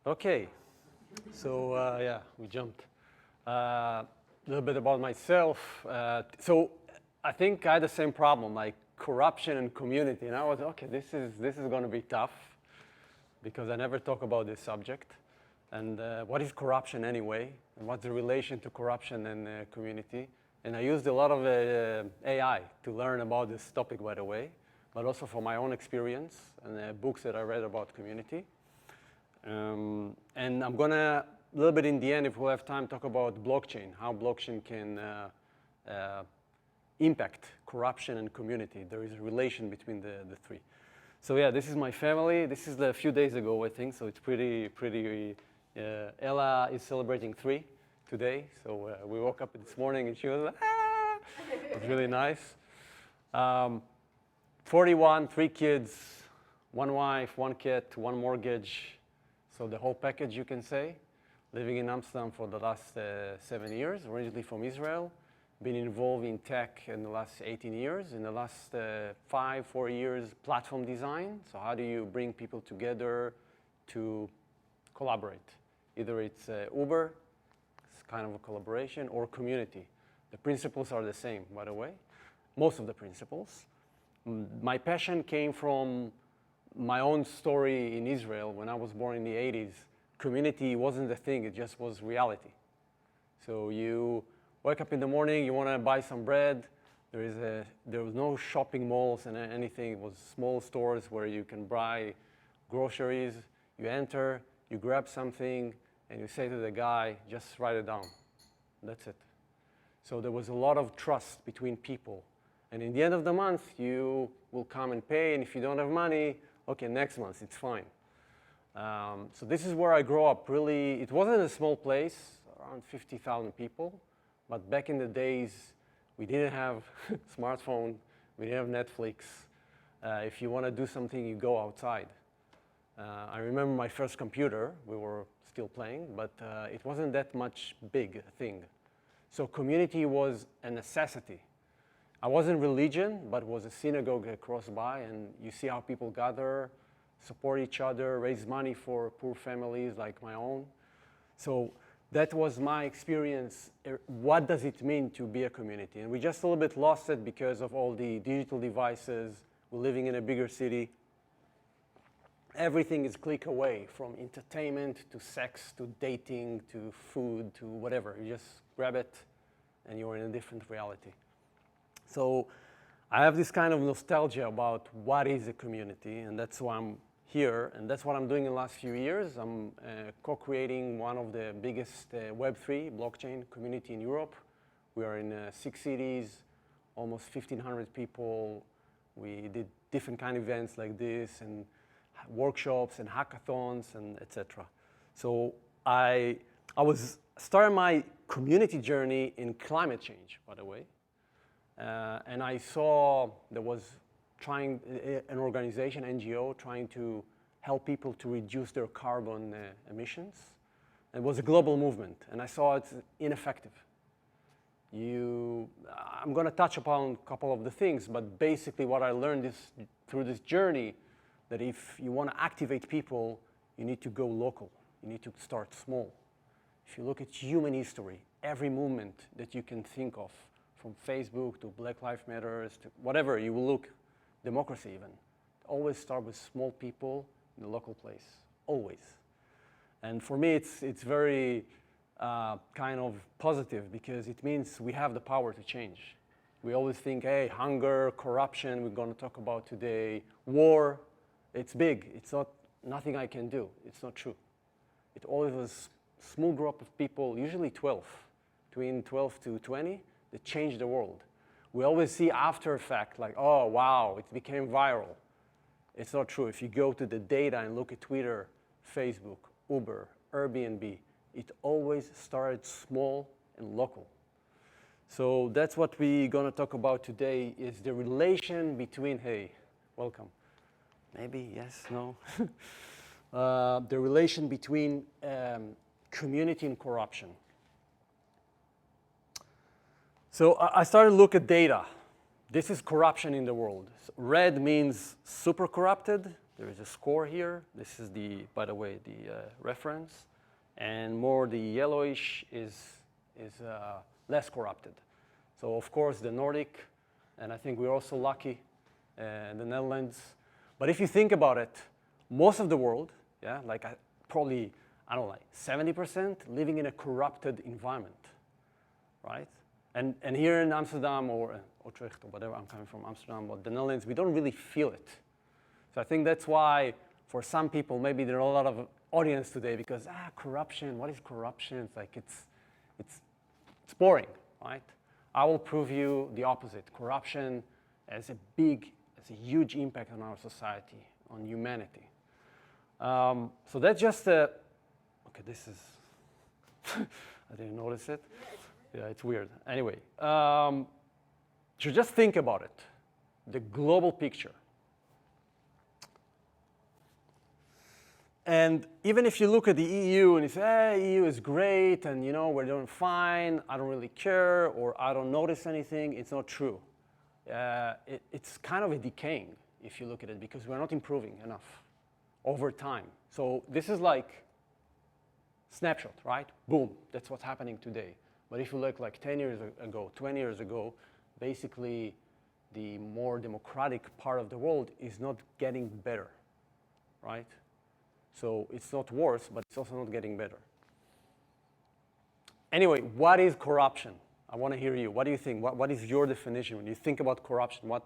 Okay, so yeah, we jumped. A little bit about myself. So I think I had the same problem, like corruption and community. And I was, okay, this is going to be tough because I never talk about this subject. And what is corruption anyway? And what's the relation to corruption and community? And I used a lot of AI to learn about this topic, by the way, but also from my own experience and books that I read about community. And I'm going to, a little bit in the end, if we have time, talk about blockchain, how blockchain can impact corruption and community. There is a relation between the three. So yeah, this is my family. This is a few days ago, I think, so it's pretty Ella is celebrating 3 today. So we woke up this morning and she was like, ah! It was really nice. 41, 3 kids, 1 wife, 1 kid, 1 mortgage. So the whole package, you can say. Living in Amsterdam for the last 7 years, originally from Israel. Been involved in tech in the last 18 years. In the last 4 years, platform design. So how do you bring people together to collaborate? Either it's Uber, it's kind of a collaboration, or community. The principles are the same, by the way. Most of the principles. My passion came from my own story in Israel. When I was born in the 80s, community wasn't a thing, it just was reality. So you wake up in the morning, you want to buy some bread. There was no shopping malls and anything. It was small stores where you can buy groceries. You enter, you grab something, and you say to the guy, just write it down. That's it. So there was a lot of trust between people. And in the end of the month, you will come and pay, and if you don't have money, okay, next month, it's fine. So this is where I grew up, really. It wasn't a small place, around 50,000 people. But back in the days, we didn't have smartphone, we didn't have Netflix. If you want to do something, you go outside. I remember my first computer, we were still playing, but it wasn't that much big a thing. So community was a necessity. I wasn't religion, but was a synagogue close by, and you see how people gather, support each other, raise money for poor families like my own. So that was my experience. What does it mean to be a community? And we just a little bit lost it because of all the digital devices. We're living in a bigger city. Everything is click away, from entertainment to sex to dating to food to whatever. You just grab it and you're in a different reality. So I have this kind of nostalgia about what is a community, and that's why I'm here, and that's what I'm doing in the last few years. I'm co-creating one of the biggest Web3 blockchain community in Europe. We are in 6 cities, almost 1,500 people. We did different kind of events like this, and workshops and hackathons and etc. So I was starting my community journey in climate change, by the way. And I saw there was an organization, NGO, trying to help people to reduce their carbon emissions. It was a global movement, and I saw it's ineffective. I'm going to touch upon a couple of the things, but basically what I learned through this journey, that if you want to activate people, you need to go local. You need to start small. If you look at human history, every movement that you can think of, from Facebook to Black Lives Matter to whatever you will look, democracy even, always start with small people in the local place, always. And for me, it's very kind of positive because it means we have the power to change. We always think, hey, hunger, corruption, we're going to talk about today, war, it's big. It's nothing I can do. It's not true. It always was a small group of people, usually 12, between 12 to 20, that changed the world. We always see after effect, like, oh, wow, it became viral. It's not true. If you go to the data and look at Twitter, Facebook, Uber, Airbnb, it always started small and local. So that's what we're going to talk about today, is the relation between, hey, welcome. Maybe, yes, no. The relation between community and corruption. So I started to look at data. This is corruption in the world. So red means super corrupted, There is a score here. This is the, by the way, the reference. And more the yellowish is less corrupted. So of course the Nordic, and I think we're also lucky, the Netherlands. But if you think about it, most of the world, yeah, like probably, I don't know, like 70% living in a corrupted environment, right? And here in Amsterdam or Utrecht or whatever, I'm coming from Amsterdam or the Netherlands, we don't really feel it. So I think that's why for some people, maybe there are a lot of audience today because, corruption, what is corruption? It's like, it's boring, right? I will prove you the opposite. Corruption has a huge impact on our society, on humanity. So that's just okay, this is, I didn't notice it. Yeah, it's weird. Anyway, so just think about it, the global picture. And even if you look at the EU and you say, hey, EU is great and you know, we're doing fine, I don't really care, or I don't notice anything, it's not true. It's kind of a decaying if you look at it because we're not improving enough over time. So this is like snapshot, right? Boom, that's what's happening today. But if you look like 10 years ago, 20 years ago, basically the more democratic part of the world is not getting better, right? So it's not worse, but it's also not getting better. Anyway, what is corruption? I want to hear you. What do you think? What is your definition? When you think about corruption, what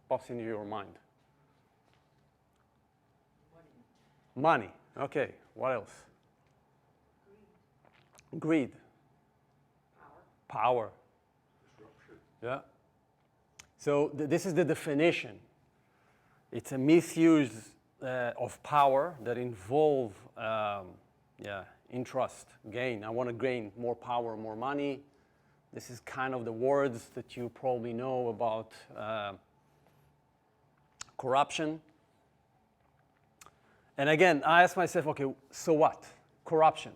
pops into your mind? Money. Okay. What else? Greed. Power. Yeah. So this is the definition. It's a misuse of power that involve interest, gain. I want to gain more power, more money. This is kind of the words that you probably know about corruption. And again, I ask myself, okay, so what? Corruption.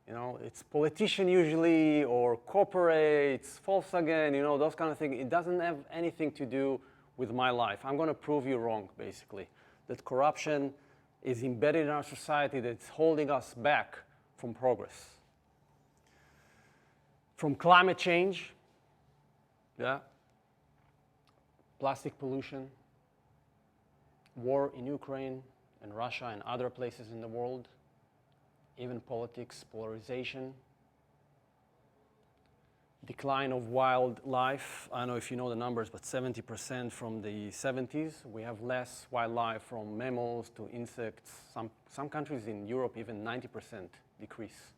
You know, it's politician usually, or corporates, Volkswagen, you know, those kind of things. It doesn't have anything to do with my life. I'm going to prove you wrong, basically. That corruption is embedded in our society, that's holding us back from progress. From climate change, yeah, plastic pollution, war in Ukraine and Russia and other places in the world, even politics, polarization, decline of wildlife. I don't know if you know the numbers, but 70% from the 70s, we have less wildlife, from mammals to insects. Some countries in Europe, even 90% decrease.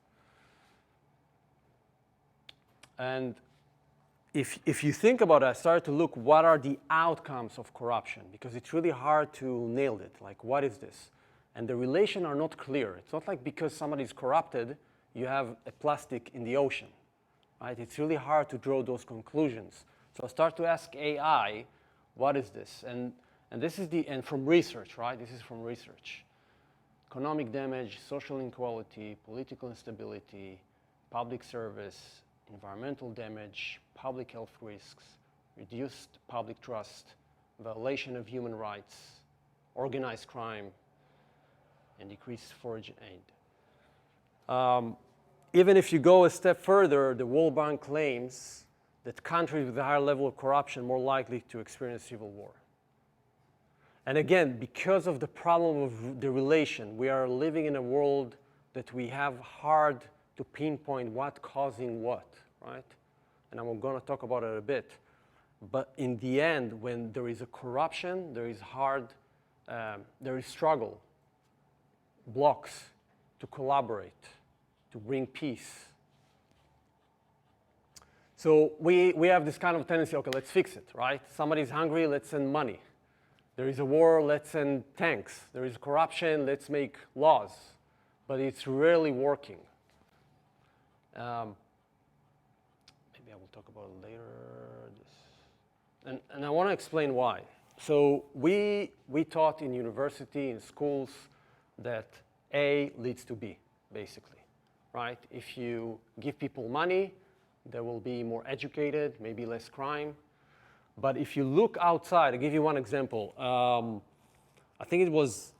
And if you think about it, I started to look what are the outcomes of corruption, because it's really hard to nail it. Like, what is this? And the relations are not clear. It's not like because somebody is corrupted, you have a plastic in the ocean. Right? It's really hard to draw those conclusions. So I start to ask AI, what is this? And this is from research, right? This is from research. Economic damage, social inequality, political instability, public service, environmental damage, public health risks, reduced public trust, violation of human rights, organized crime, and decreased foreign aid. Even if you go a step further, the World Bank claims that countries with a higher level of corruption are more likely to experience civil war. And again, because of the problem of the relation, we are living in a world that we have hard to pinpoint what causing what, right? And I'm going to talk about it a bit. But in the end, when there is a corruption, there is struggle, blocks to collaborate, to bring peace. So we have this kind of tendency, okay, let's fix it, right? Somebody's hungry, let's send money. There is a war, let's send tanks. There is corruption, let's make laws. But it's rarely working. Maybe I will talk about it later. And I want to explain why. So we taught in university, in schools, that A leads to B, basically, right? If you give people money, they will be more educated, maybe less crime. But if you look outside, I'll give you one example. I think it was,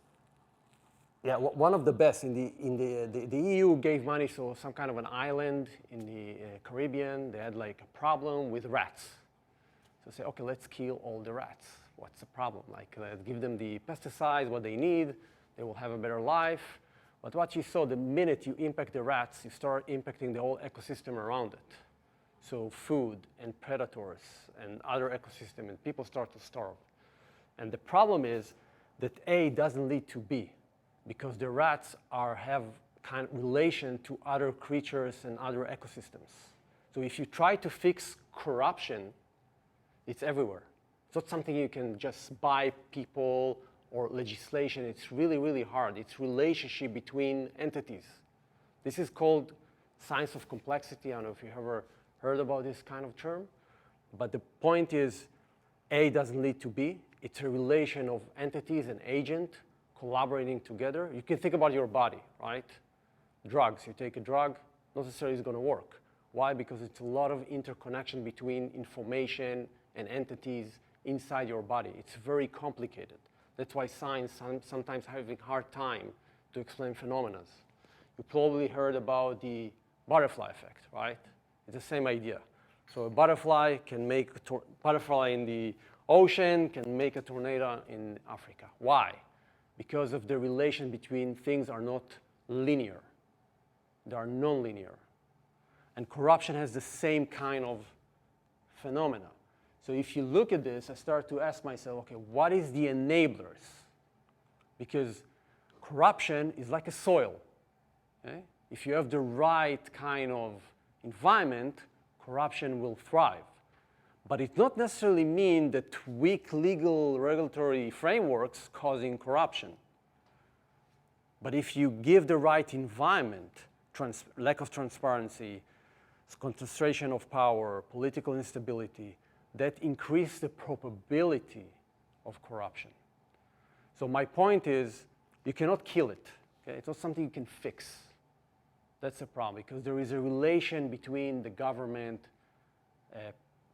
yeah, one of the best in the EU gave money to some kind of an island in the Caribbean. They had like a problem with rats. So say, okay, let's kill all the rats. What's the problem? Like, give them the pesticides, what they need. They will have a better life. But what you saw, the minute you impact the rats, you start impacting the whole ecosystem around it. So food and predators and other ecosystem, and people start to starve. And the problem is that A doesn't lead to B, because the rats have kind of relation to other creatures and other ecosystems. So if you try to fix corruption, it's everywhere. It's not something you can just buy people or legislation. It's really, really hard. It's relationship between entities. This is called science of complexity. I don't know if you ever heard about this kind of term. But the point is, A doesn't lead to B. It's a relation of entities and agent collaborating together. You can think about your body, right? Drugs. You take a drug, not necessarily it's going to work. Why? Because it's a lot of interconnection between information and entities inside your body. It's very complicated. That's why science sometimes having a hard time to explain phenomena. You probably heard about the butterfly effect, right? It's the same idea. So a butterfly can make a butterfly in the ocean can make a tornado in Africa. Why? Because of the relation between things are not linear. They are non-linear. And corruption has the same kind of phenomena. So if you look at this, I start to ask myself, okay, what is the enablers? Because corruption is like a soil. Okay? If you have the right kind of environment, corruption will thrive. But it does not necessarily mean that weak legal regulatory frameworks causing corruption. But if you give the right environment, lack of transparency, concentration of power, political instability, that increase the probability of corruption. So my point is, you cannot kill it. Okay? It's not something you can fix. That's the problem, because there is a relation between the government,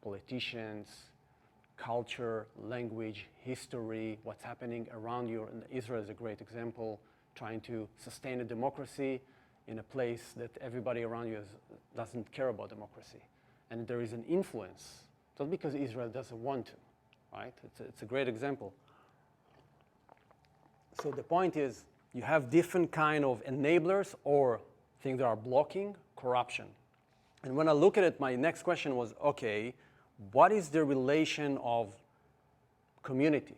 politicians, culture, language, history, what's happening around you. And Israel is a great example, trying to sustain a democracy in a place that everybody around you doesn't care about democracy. And there is an influence. Not because Israel doesn't want to, right? It's a great example. So the point is, you have different kind of enablers or things that are blocking corruption. And when I look at it, my next question was, okay, what is the relation of community?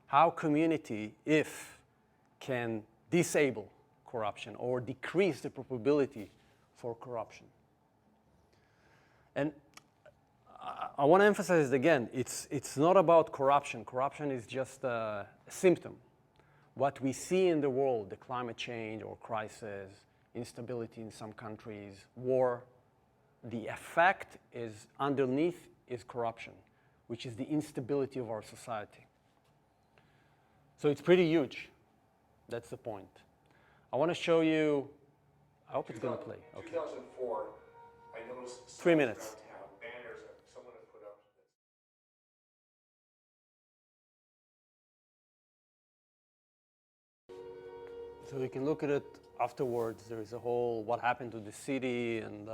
How community, if, can disable corruption or decrease the probability for corruption? And I want to emphasize it again, it's not about corruption. Corruption is just a symptom. What we see in the world, the climate change or crisis, instability in some countries, war, the effect is underneath is corruption, which is the instability of our society. So it's pretty huge. That's the point. I want to show you, I hope it's going to play. Okay. 2004, I noticed 3 minutes. downtown, banners that someone had put up. So we can look at it afterwards. There is a whole what happened to the city and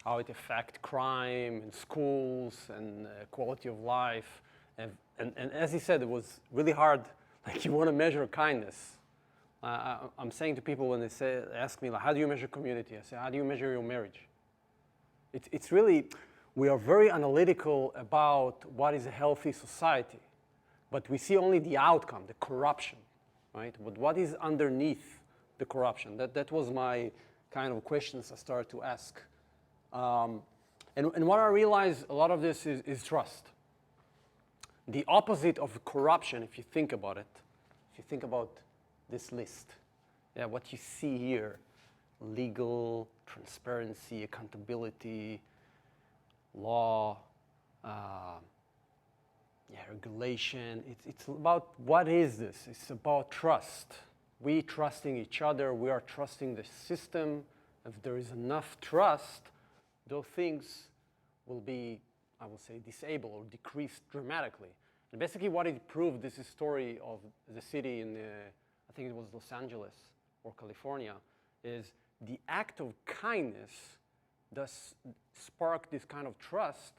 how it affects crime and schools and quality of life. And as he said, it was really hard. Like, you want to measure kindness. I'm saying to people when they ask me, like, how do you measure community? I say, how do you measure your marriage? It's really, we are very analytical about what is a healthy society, but we see only the outcome, the corruption, right? But what is underneath the corruption? That was my kind of questions I started to ask. And what I realized, a lot of this is trust. The opposite of corruption, if you think about it, if you think about this list, yeah, what you see here, legal, transparency, accountability, law, regulation. It's about what is this? It's about trust. We trusting each other. We are trusting the system. If there is enough trust, those things will be, I will say, disabled or decreased dramatically. And basically what it proved, this is story of the city in, I think it was Los Angeles or California, is the act of kindness does spark this kind of trust,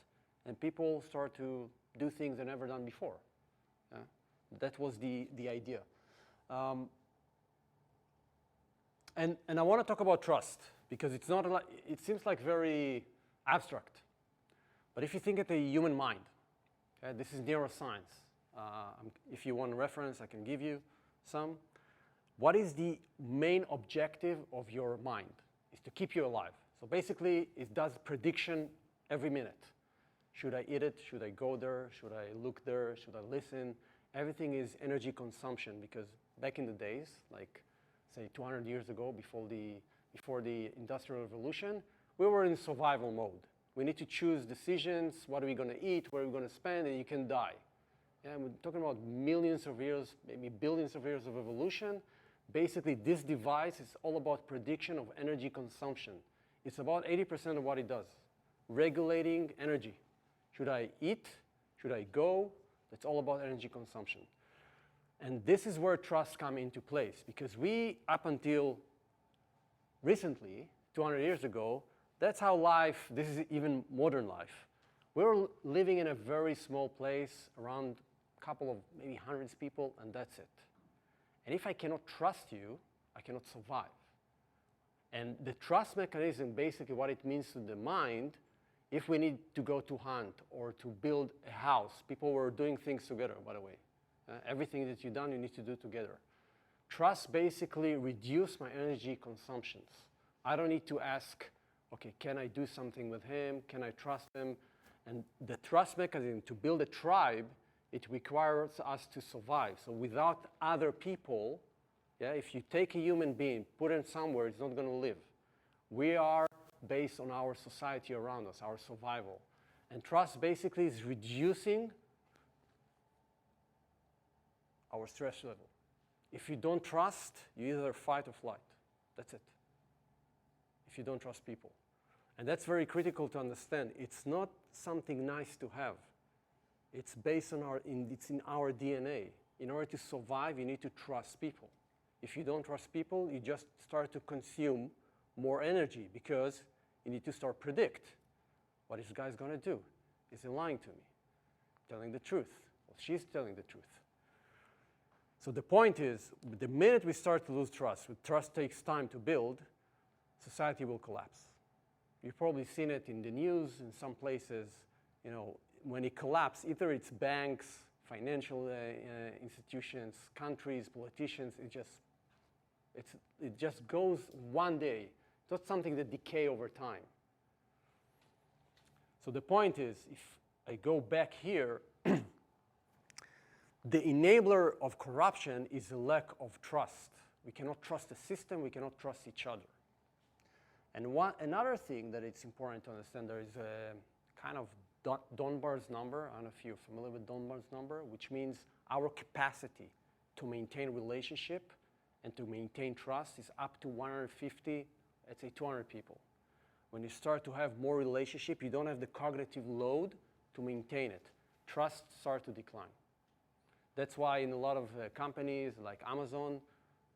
and people start to do things they've never done before. That was the idea. And I want to talk about trust, because it's not like, it seems like very abstract. But if you think at the human mind, okay, this is neuroscience. If you want a reference, I can give you some. What is the main objective of your mind? Is to keep you alive. So basically, it does prediction every minute. Should I eat it? Should I go there? Should I look there? Should I listen? Everything is energy consumption, because back in the days, like say 200 years ago, before the Industrial Revolution, we were in survival mode. We need to choose decisions, what are we going to eat, where are we going to spend, and you can die. Yeah, we're talking about millions of years, maybe billions of years of evolution. Basically, this device is all about prediction of energy consumption. It's about 80% of what it does, regulating energy. Should I eat? Should I go? It's all about energy consumption. And this is where trust comes into place, because we, up until recently, 200 years ago, that's how life, this is even modern life. We were living in a very small place, around a couple of maybe hundreds of people, and that's it. And if I cannot trust you, I cannot survive. And the trust mechanism, basically what it means to the mind, if we need to go to hunt or to build a house, people were doing things together, by the way. Everything that you've done, you need to do together. Trust basically reduces my energy consumptions. I don't need to ask, okay, can I do something with him? Can I trust him? And the trust mechanism to build a tribe, it requires us to survive. So without other people, yeah, if you take a human being, put him somewhere, it's not going to live. We are based on our society around us, our survival. And trust basically is reducing our stress level. If you don't trust, you either fight or flight. That's it. If you don't trust people. And that's very critical to understand. It's not something nice to have. It's based on it's in our DNA. In order to survive, you need to trust people. If you don't trust people, you just start to consume more energy, because you need to start predict. What is this guy going to do? Is he lying to me? Telling the truth? Well, she's telling the truth. So the point is, the minute we start to lose trust, trust takes time to build, society will collapse. You've probably seen it in the news in some places. You know, when it collapses, either it's banks, financial institutions, countries, politicians. It just goes one day. It's not something that decay over time. So the point is, if I go back here, the enabler of corruption is a lack of trust. We cannot trust the system. We cannot trust each other. And another thing that it's important to understand, there is a kind of Dunbar's number. I don't know if you're familiar with Dunbar's number, which means our capacity to maintain relationship and to maintain trust is up to 150, let's say 200 people. When you start to have more relationship, you don't have the cognitive load to maintain it. Trust starts to decline. That's why in a lot of companies like Amazon,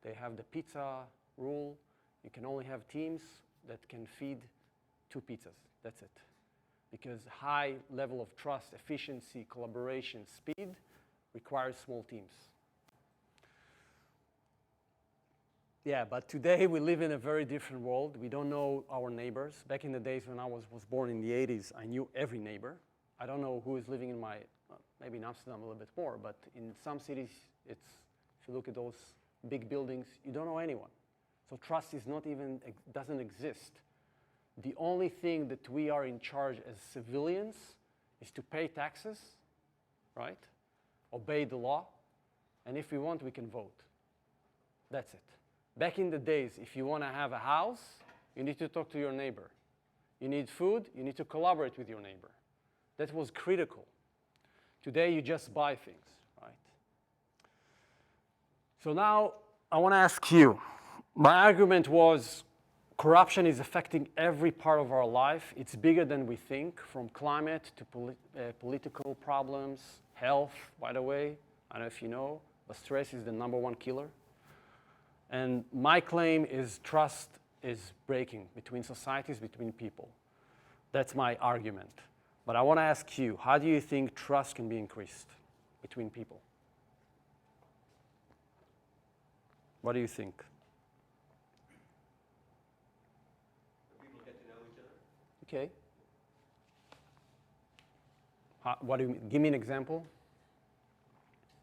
they have the pizza rule. You can only have teams that can feed 2 pizzas. That's it. Because high level of trust, efficiency, collaboration, speed requires small teams. Yeah, but today we live in a very different world. We don't know our neighbors. Back in the days when I was born in the 80s, I knew every neighbor. I don't know who is living in my, maybe in Amsterdam a little bit more, but in some cities, if you look at those big buildings, you don't know anyone. So trust is not even, doesn't exist. The only thing that we are in charge as civilians is to pay taxes, right? Obey the law, and if we want, we can vote. That's it. Back in the days, if you want to have a house, you need to talk to your neighbor. You need food, you need to collaborate with your neighbor. That was critical. Today, you just buy things, right? So now, I want to ask you, my argument was corruption is affecting every part of our life. It's bigger than we think, from climate to political problems, health, by the way. I don't know if you know, but stress is the #1 killer. And my claim is trust is breaking between societies, between people. That's my argument. But I want to ask you, how do you think trust can be increased between people? What do you think? People get to know each other. Okay. What do you mean? Give me an example.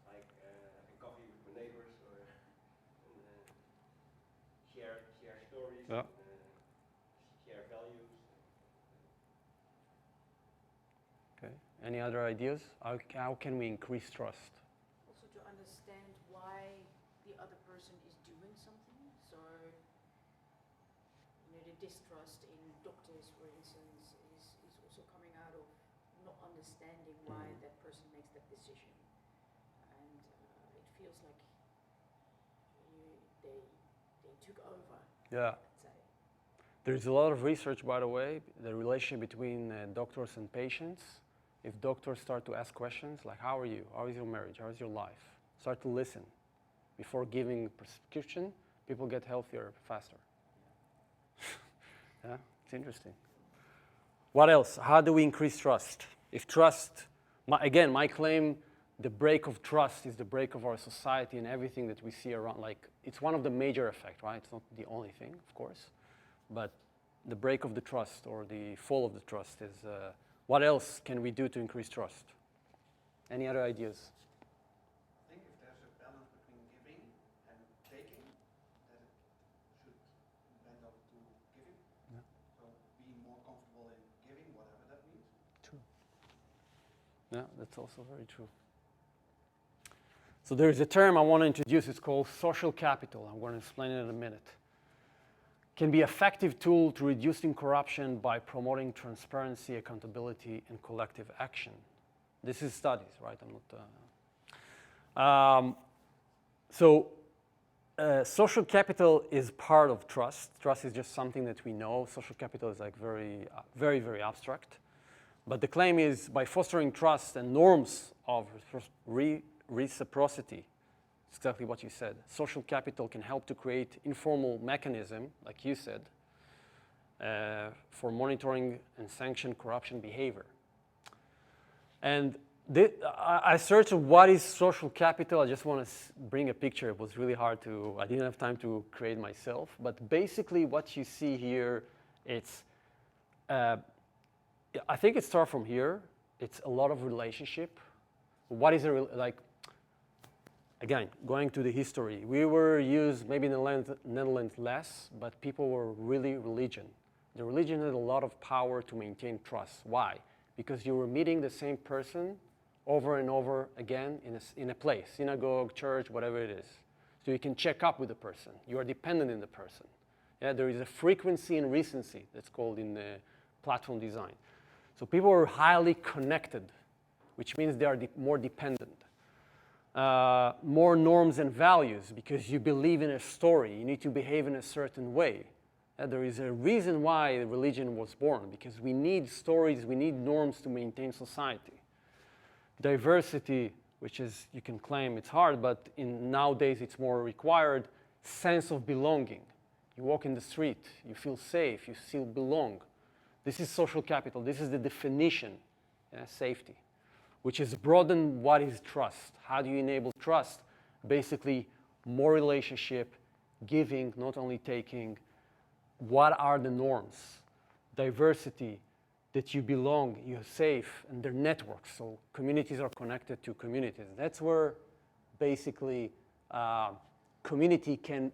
Like having coffee with my neighbors or share stories, Yeah. share values. Okay. Any other ideas? How can we increase trust? Also to understand why the other person is doing something. So, the distrust in doctors, for instance, is also coming out of not understanding why that person makes that decision. And it feels like they took over, Yeah. let's say. There's a lot of research, by the way, the relationship between doctors and patients. If doctors start to ask questions like, how are you? How is your marriage? How is your life? Start to listen. Before giving prescription, people get healthier faster. Yeah, it's interesting. What else? How do we increase trust? If trust, again, my claim, the break of trust is the break of our society and everything that we see around. Like, it's one of the major effects, right? It's not the only thing, of course. But the break of the trust or the fall of the trust is, what else can we do to increase trust? Any other ideas? I think if there's a balance between giving and taking, that it should bend over to giving. Yeah. So being more comfortable in giving, whatever that means. True. Yeah, that's also very true. So there's a term I want to introduce. It's called social capital. I'm going to explain it in a minute. Can be an effective tool to reducing corruption by promoting transparency, accountability, and collective action. This is studies, right? I'm not. Social capital is part of trust. Trust is just something that we know. Social capital is like very, very abstract. But the claim is by fostering trust and norms of reciprocity, it's exactly what you said. Social capital can help to create informal mechanism, like you said, for monitoring and sanction corruption behavior. And I searched what is social capital. I just want to bring a picture. It was really hard to, I didn't have time to create myself. But basically what you see here, it's, I think it starts from here. It's a lot of relationship. What is like, again, going to the history, we were used maybe in the Netherlands less, but people were really religion. The religion had a lot of power to maintain trust. Why? Because you were meeting the same person over and over again in a place, synagogue, church, whatever it is. So you can check up with the person. You are dependent in the person. Yeah, there is a frequency and recency that's called in the platform design. So people are highly connected, which means they are more dependent. More norms and values, because you believe in a story. You need to behave in a certain way. There is a reason why religion was born, because we need stories, we need norms to maintain society. Diversity, which is, you can claim it's hard, but nowadays it's more required. Sense of belonging. You walk in the street, you feel safe, you still belong. This is social capital. This is the definition, safety, which is broaden what is trust. How do you enable trust? Basically, more relationship, giving, not only taking. What are the norms? Diversity, that you belong, you're safe, and they're networks. So communities are connected to communities. That's where basically community can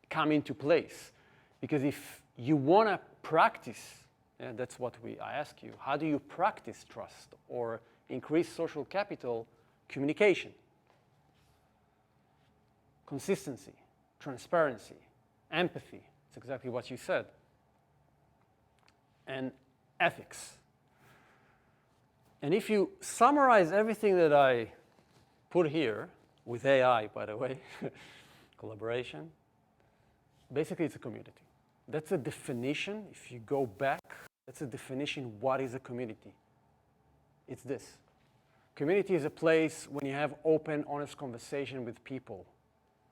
come into place. Because if you want to practice, that's what I ask you, how do you practice trust or increase social capital? Communication, consistency, transparency, empathy. It's exactly what you said. And ethics. And if you summarize everything that I put here, with AI, by the way, collaboration, basically it's a community. That's a definition. If you go back, that's a definition. What is a community? It's this. Community is a place when you have open, honest conversation with people,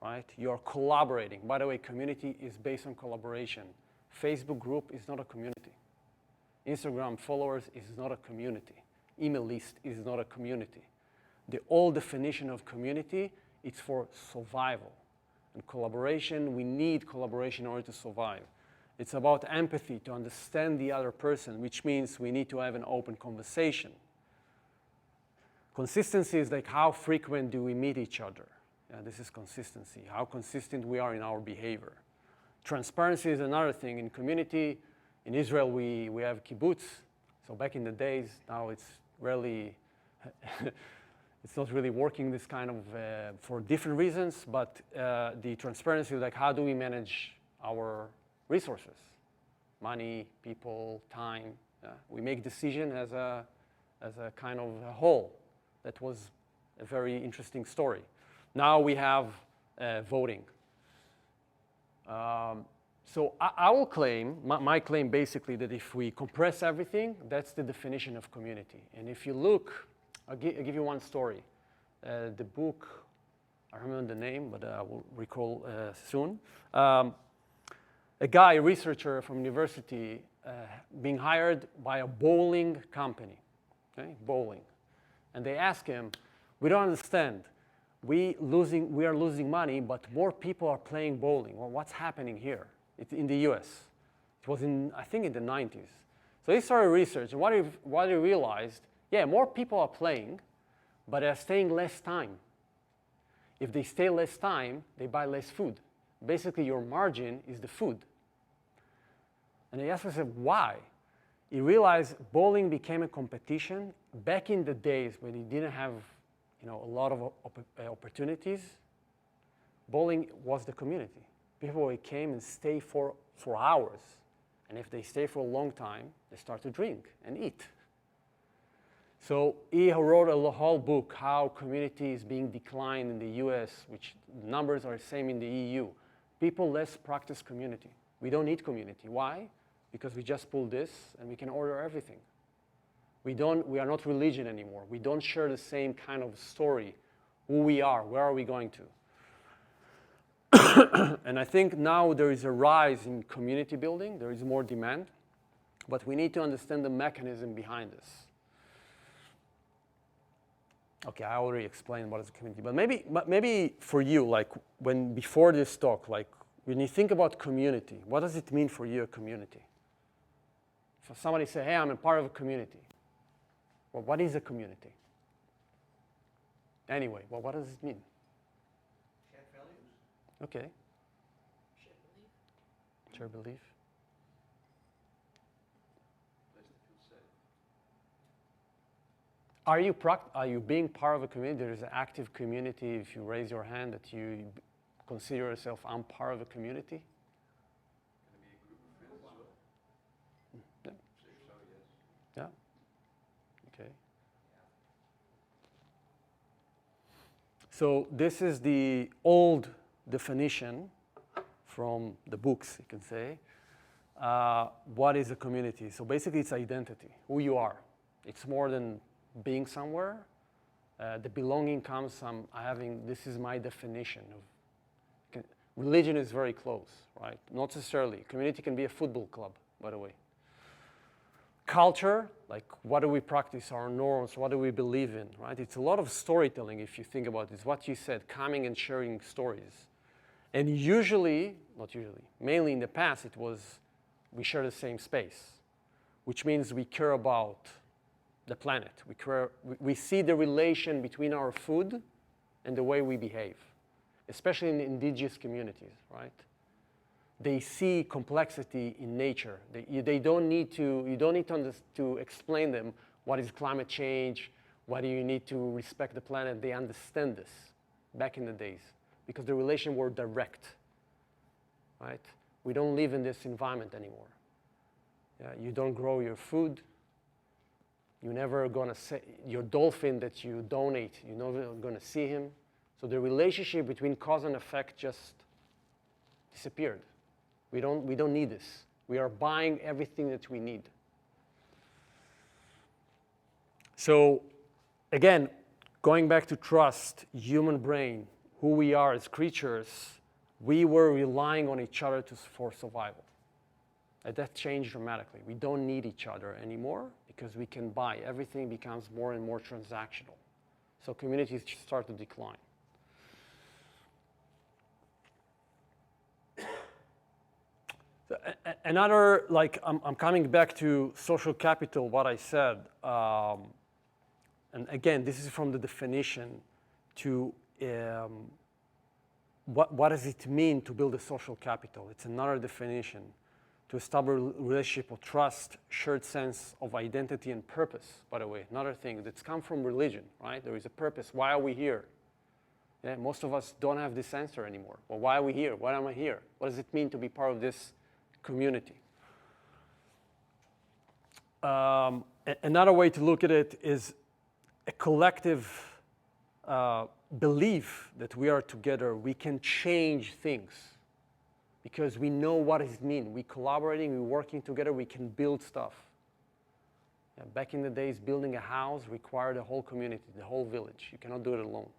right? You're collaborating. By the way, community is based on collaboration. Facebook group is not a community. Instagram followers is not a community. Email list is not a community. The old definition of community, it's for survival. And collaboration, we need collaboration in order to survive. It's about empathy, to understand the other person, which means we need to have an open conversation. Consistency is like how frequent do we meet each other? Yeah, this is consistency, how consistent we are in our behavior. Transparency is another thing. In community, in Israel, we have kibbutz. So back in the days, now it's rarely, it's not really working this kind of, for different reasons, but the transparency is like how do we manage our resources? Money, people, time. We make decision as a kind of a whole. That was a very interesting story. Now we have voting. So I will claim, my claim basically, that if we compress everything, that's the definition of community. And if you look, I'll give you one story. The book, I remember the name, but I will recall soon. A guy, a researcher from university, being hired by a bowling company, okay, bowling. And they ask him, we don't understand. We are losing money, but more people are playing bowling. Well, what's happening here? It's in the US. It was I think in the 90s. So he started research, and what he realized, yeah, more people are playing, but they're staying less time. If they stay less time, they buy less food. Basically, your margin is the food. And he asked himself, why? He realized bowling became a competition back in the days when you didn't have a lot of opportunities. Bowling was the community. People came and stayed for hours. And if they stay for a long time, they start to drink and eat. So he wrote a whole book, how community is being declined in the US, which numbers are the same in the EU. People less practice community. We don't need community. Why? Because we just pull this and we can order everything. We are not religion anymore. We don't share the same kind of story, who we are, where are we going to. And I think now there is a rise in community building. There is more demand. But we need to understand the mechanism behind this. Okay, I already explained what is a community. But maybe for you, like before this talk, like when you think about community, what does it mean for you, a community? So somebody say, hey, I'm a part of a community. Well, what is a community? Anyway, well, what does it mean? Shared values. Okay. Shared belief. Shared belief. Place that feels safe. Are you being part of a community? There is an active community. If you raise your hand, that you consider yourself, I'm part of a community. Can it be a group of friends as well? Yeah. Safe, so yes. Yeah. Okay. So this is the old definition from the books, you can say. What is a community? So basically it's identity, who you are. It's more than being somewhere. The belonging comes from this is my definition of, religion is very close, right? Not necessarily. Community can be a football club, by the way. Culture, like what do we practice, our norms, what do we believe in, right? It's a lot of storytelling if you think about it. It's what you said, coming and sharing stories. And mainly in the past, it was we share the same space, which means we care about the planet. We see the relation between our food and the way we behave, especially in indigenous communities, right? They see complexity in nature. You don't need to explain them what is climate change, why do you need to respect the planet. They understand this back in the days because the relations were direct, right? We don't live in this environment anymore. Yeah, you don't grow your food. You're never gonna say your dolphin that you donate. You're never gonna see him. So the relationship between cause and effect just disappeared. We don't need this. We are buying everything that we need. So again, going back to trust, human brain, who we are as creatures, we were relying on each other for survival. And that changed dramatically. We don't need each other anymore because we can buy. Everything becomes more and more transactional. So communities start to decline. So another, like, I'm coming back to social capital, what I said. And again, this is from the definition to what does it mean to build a social capital? It's another definition. To establish a relationship of trust, shared sense of identity and purpose, by the way. Another thing that's come from religion, right? There is a purpose. Why are we here? Yeah, most of us don't have this answer anymore. Well, why are we here? Why am I here? What does it mean to be part of this community? Another way to look at it is a collective belief that we are together, we can change things because we know what it means. We're collaborating, we're working together, we can build stuff. Yeah, back in the days, building a house required a whole community, the whole village. You cannot do it alone.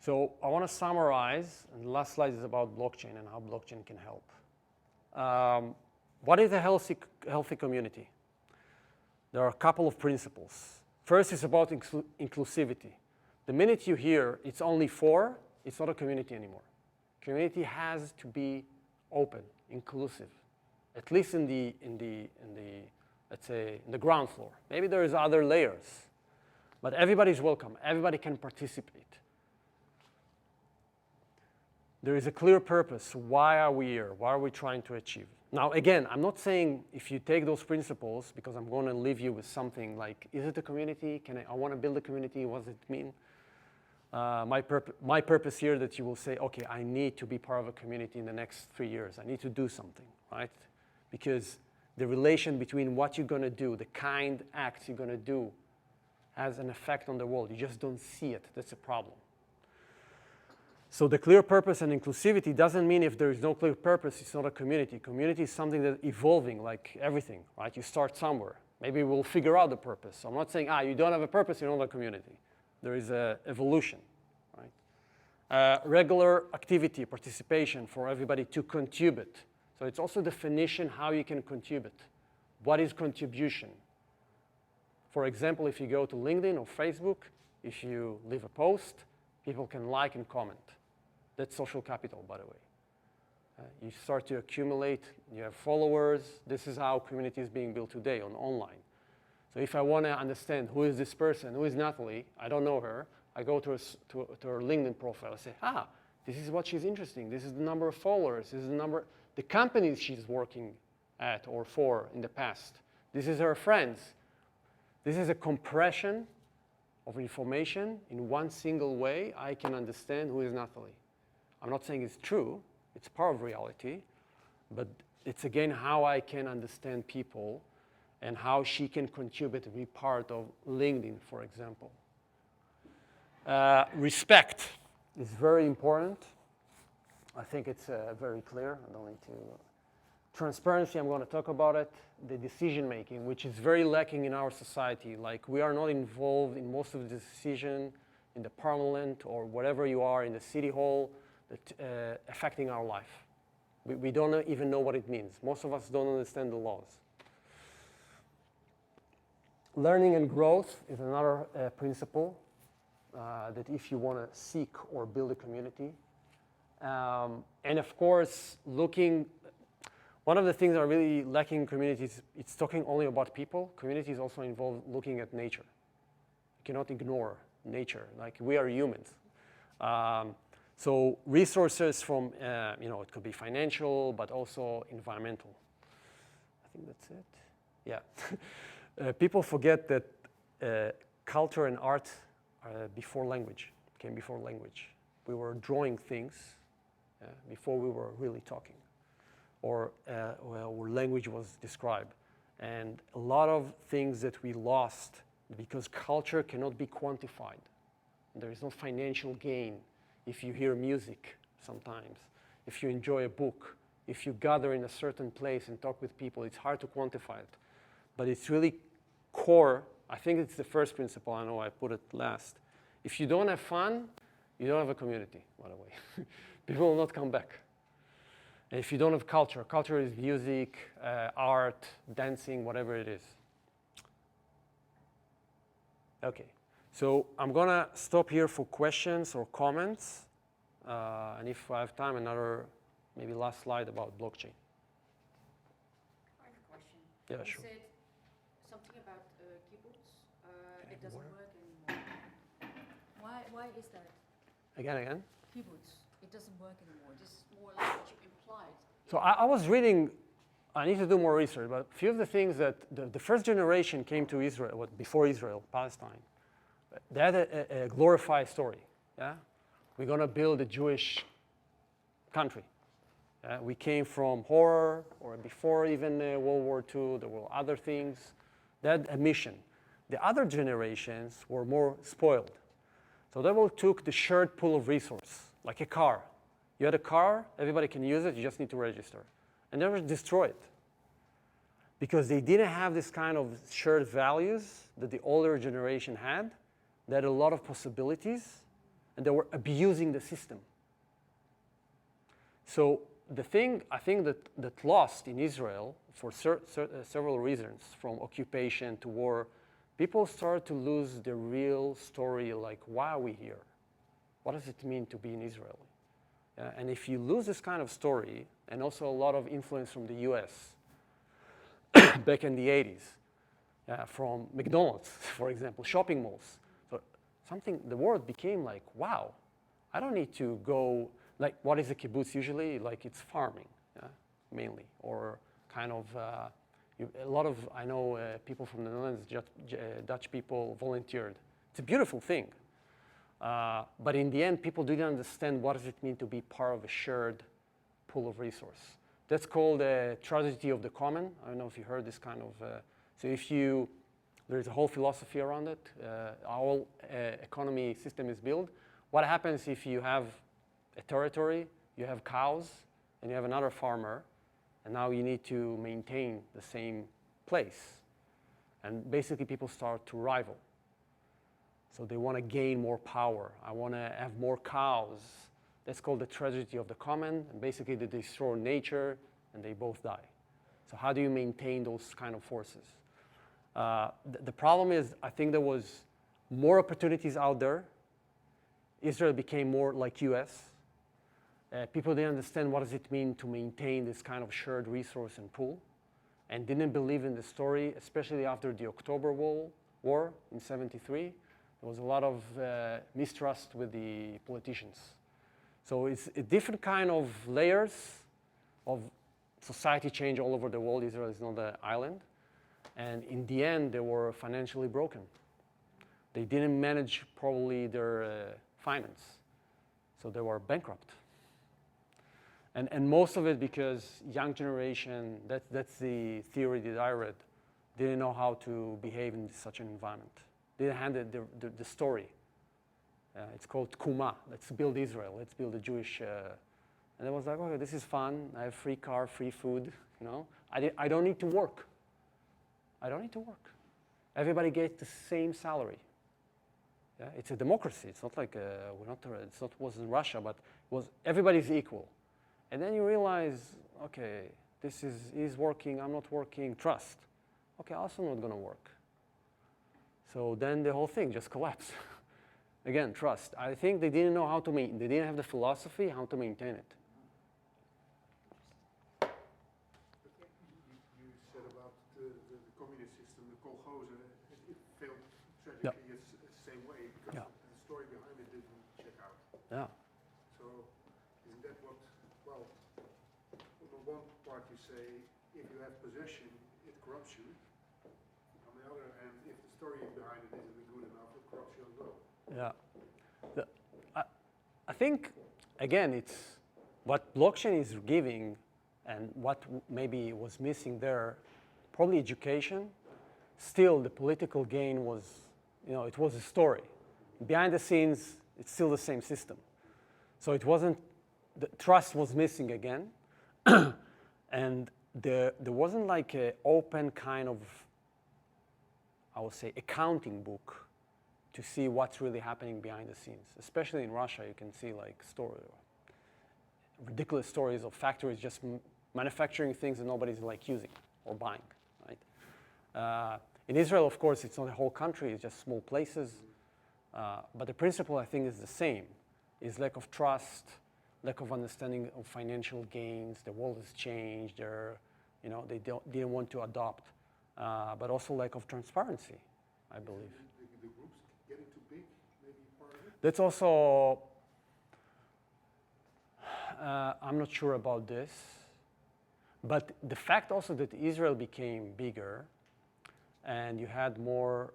So I want to summarize, and the last slide is about blockchain and how blockchain can help. What is a healthy community? There are a couple of principles. First is about inclusivity. The minute you hear it's only for, it's not a community anymore. Community has to be open, inclusive, at least in the let's say in the ground floor. Maybe there is other layers, but everybody's welcome. Everybody can participate. There is a clear purpose. Why are we here? What are we trying to achieve? Now, again, I'm not saying if you take those principles, because I'm going to leave you with something like, is it a community? I want to build a community. What does it mean? My purpose here that you will say, okay, I need to be part of a community in the next 3 years. I need to do something, right? Because the relation between what you're going to do, the kind acts you're going to do, has an effect on the world. You just don't see it. That's a problem. So the clear purpose and inclusivity doesn't mean if there is no clear purpose, it's not a community. Community is something that's evolving, like everything, right? You start somewhere. Maybe we'll figure out the purpose. So I'm not saying, you don't have a purpose, you're not a community. There is an evolution, right? Regular activity, participation for everybody to contribute. So it's also definition how you can contribute. What is contribution? For example, if you go to LinkedIn or Facebook, if you leave a post, people can like and comment. That's social capital, by the way. You start to accumulate, you have followers. This is how community is being built today online. So if I want to understand who is this person, who is Natalie, I don't know her, I go to her LinkedIn profile. I say, this is what she's interesting. This is the number of followers. This is the companies she's working at or for in the past. This is her friends. This is a compression of information in one single way. I can understand who is Natalie. I'm not saying it's true. It's part of reality. But it's, again, how I can understand people and how she can contribute to be part of LinkedIn, for example. Respect is very important. I think it's very clear. I don't need to. Transparency, I'm going to talk about it. The decision making, which is very lacking in our society. Like, we are not involved in most of the decision in the parliament or whatever you are in the city hall that affecting our life. We don't even know what it means. Most of us don't understand the laws. Learning and growth is another principle that if you want to seek or build a community. And of course, one of the things that are really lacking in communities, it's talking only about people. Communities also involve looking at nature. You cannot ignore nature. Like, we are humans. So resources from, it could be financial, but also environmental. I think that's it. Yeah. People forget that culture and art came before language. We were drawing things before we were really talking, or where language was described. And a lot of things that we lost because culture cannot be quantified. There is no financial gain if you hear music sometimes, if you enjoy a book, if you gather in a certain place and talk with people. It's hard to quantify it. But it's really core, I think it's the first principle, I know I put it last. If you don't have fun, you don't have a community, by the way. People will not come back. And if you don't have culture, culture is music, art, dancing, whatever it is. Okay, so I'm gonna stop here for questions or comments. And if I have time, another maybe last slide about blockchain. I have a question. Yeah, You sure. said something about kibbutz. Okay, It doesn't where? work anymore. Why is that? Again? Kibbutz. It doesn't work anymore. This is more or less what you implied. So I was reading, I need to do more research, but a few of the things that the first generation came to Israel, before Israel, Palestine, they had a glorified story. Yeah? We're going to build a Jewish country. We came from horror, or before even World War II, there were other things. They had a mission. The other generations were more spoiled. So they all took the shared pool of resource, like a car. You had a car, everybody can use it, you just need to register. And they were destroyed. Because they didn't have this kind of shared values that the older generation had. They had a lot of possibilities, and they were abusing the system. So the thing I think that lost in Israel for several reasons, from occupation to war, people started to lose the real story, like, why are we here? What does it mean to be in Israel? And if you lose this kind of story, and also a lot of influence from the US back in the 80s, from McDonald's, for example, shopping malls. So the world became like, wow, I don't need to go, like, what is a kibbutz usually? Like, it's farming, mainly, or kind of, a lot of, I know people from the Netherlands, Dutch people volunteered. It's a beautiful thing. But in the end, people didn't understand what does it mean to be part of a shared pool of resource. That's called a tragedy of the common. I don't know if you heard this kind of, so there's a whole philosophy around it. Our whole economy system is built. What happens if you have a territory, you have cows, and you have another farmer, and now you need to maintain the same place. And basically people start to rival. So they want to gain more power. I want to have more cows. That's called the tragedy of the common. And basically they destroy nature and they both die. So how do you maintain those kind of forces? The problem is, I think there was more opportunities out there. Israel became more like US. People didn't understand what does it mean to maintain this kind of shared resource and pool, and didn't believe in the story, especially after the October War in '73. There was a lot of mistrust with the politicians. So it's a different kind of layers of society change all over the world. Israel is not an island. And in the end, they were financially broken. They didn't manage probably their finance. So they were bankrupt. And most of it because young generation, that's the theory that I read, didn't know how to behave in such an environment. They didn't have the story. It's called Tkuma. Let's build Israel. Let's build a Jewish. And it was like, okay, this is fun. I have free car, free food. You know, I don't need to work. I don't need to work. Everybody gets the same salary. Yeah? It's a democracy. It's not like wasn't Russia, but it was everybody's equal. And then you realize, okay, he's working, I'm not working, trust. Okay, also not gonna work. So then the whole thing just collapsed. Again, trust. I think they didn't know how to maintain, they didn't have the philosophy how to maintain it. You said about the communist system, the kolkhoze, it failed tragically the same way because the story behind it didn't check out. Yeah. So isn't that what, well, on the one part you say, if you have possession, it corrupts you. On the other hand, if the story behind it isn't good enough, it corrupts you as well. Yeah. I think, again, it's what blockchain is giving and what maybe was missing there, probably education. Still, the political gain was, it was a story. Behind the scenes, it's still the same system. So it wasn't, the trust was missing again. And there wasn't like an open kind of I would say, accounting book to see what's really happening behind the scenes. Especially in Russia, you can see like ridiculous stories of factories just manufacturing things that nobody's like using or buying, right? In Israel, of course, it's not a whole country, it's just small places. But the principle, I think, is the same, is lack of trust, lack of understanding of financial gains. The world has changed. They didn't want to adopt, but also lack of transparency, I believe. The groups getting too big, maybe part of it? That's also, I'm not sure about this, but the fact also that Israel became bigger and you had more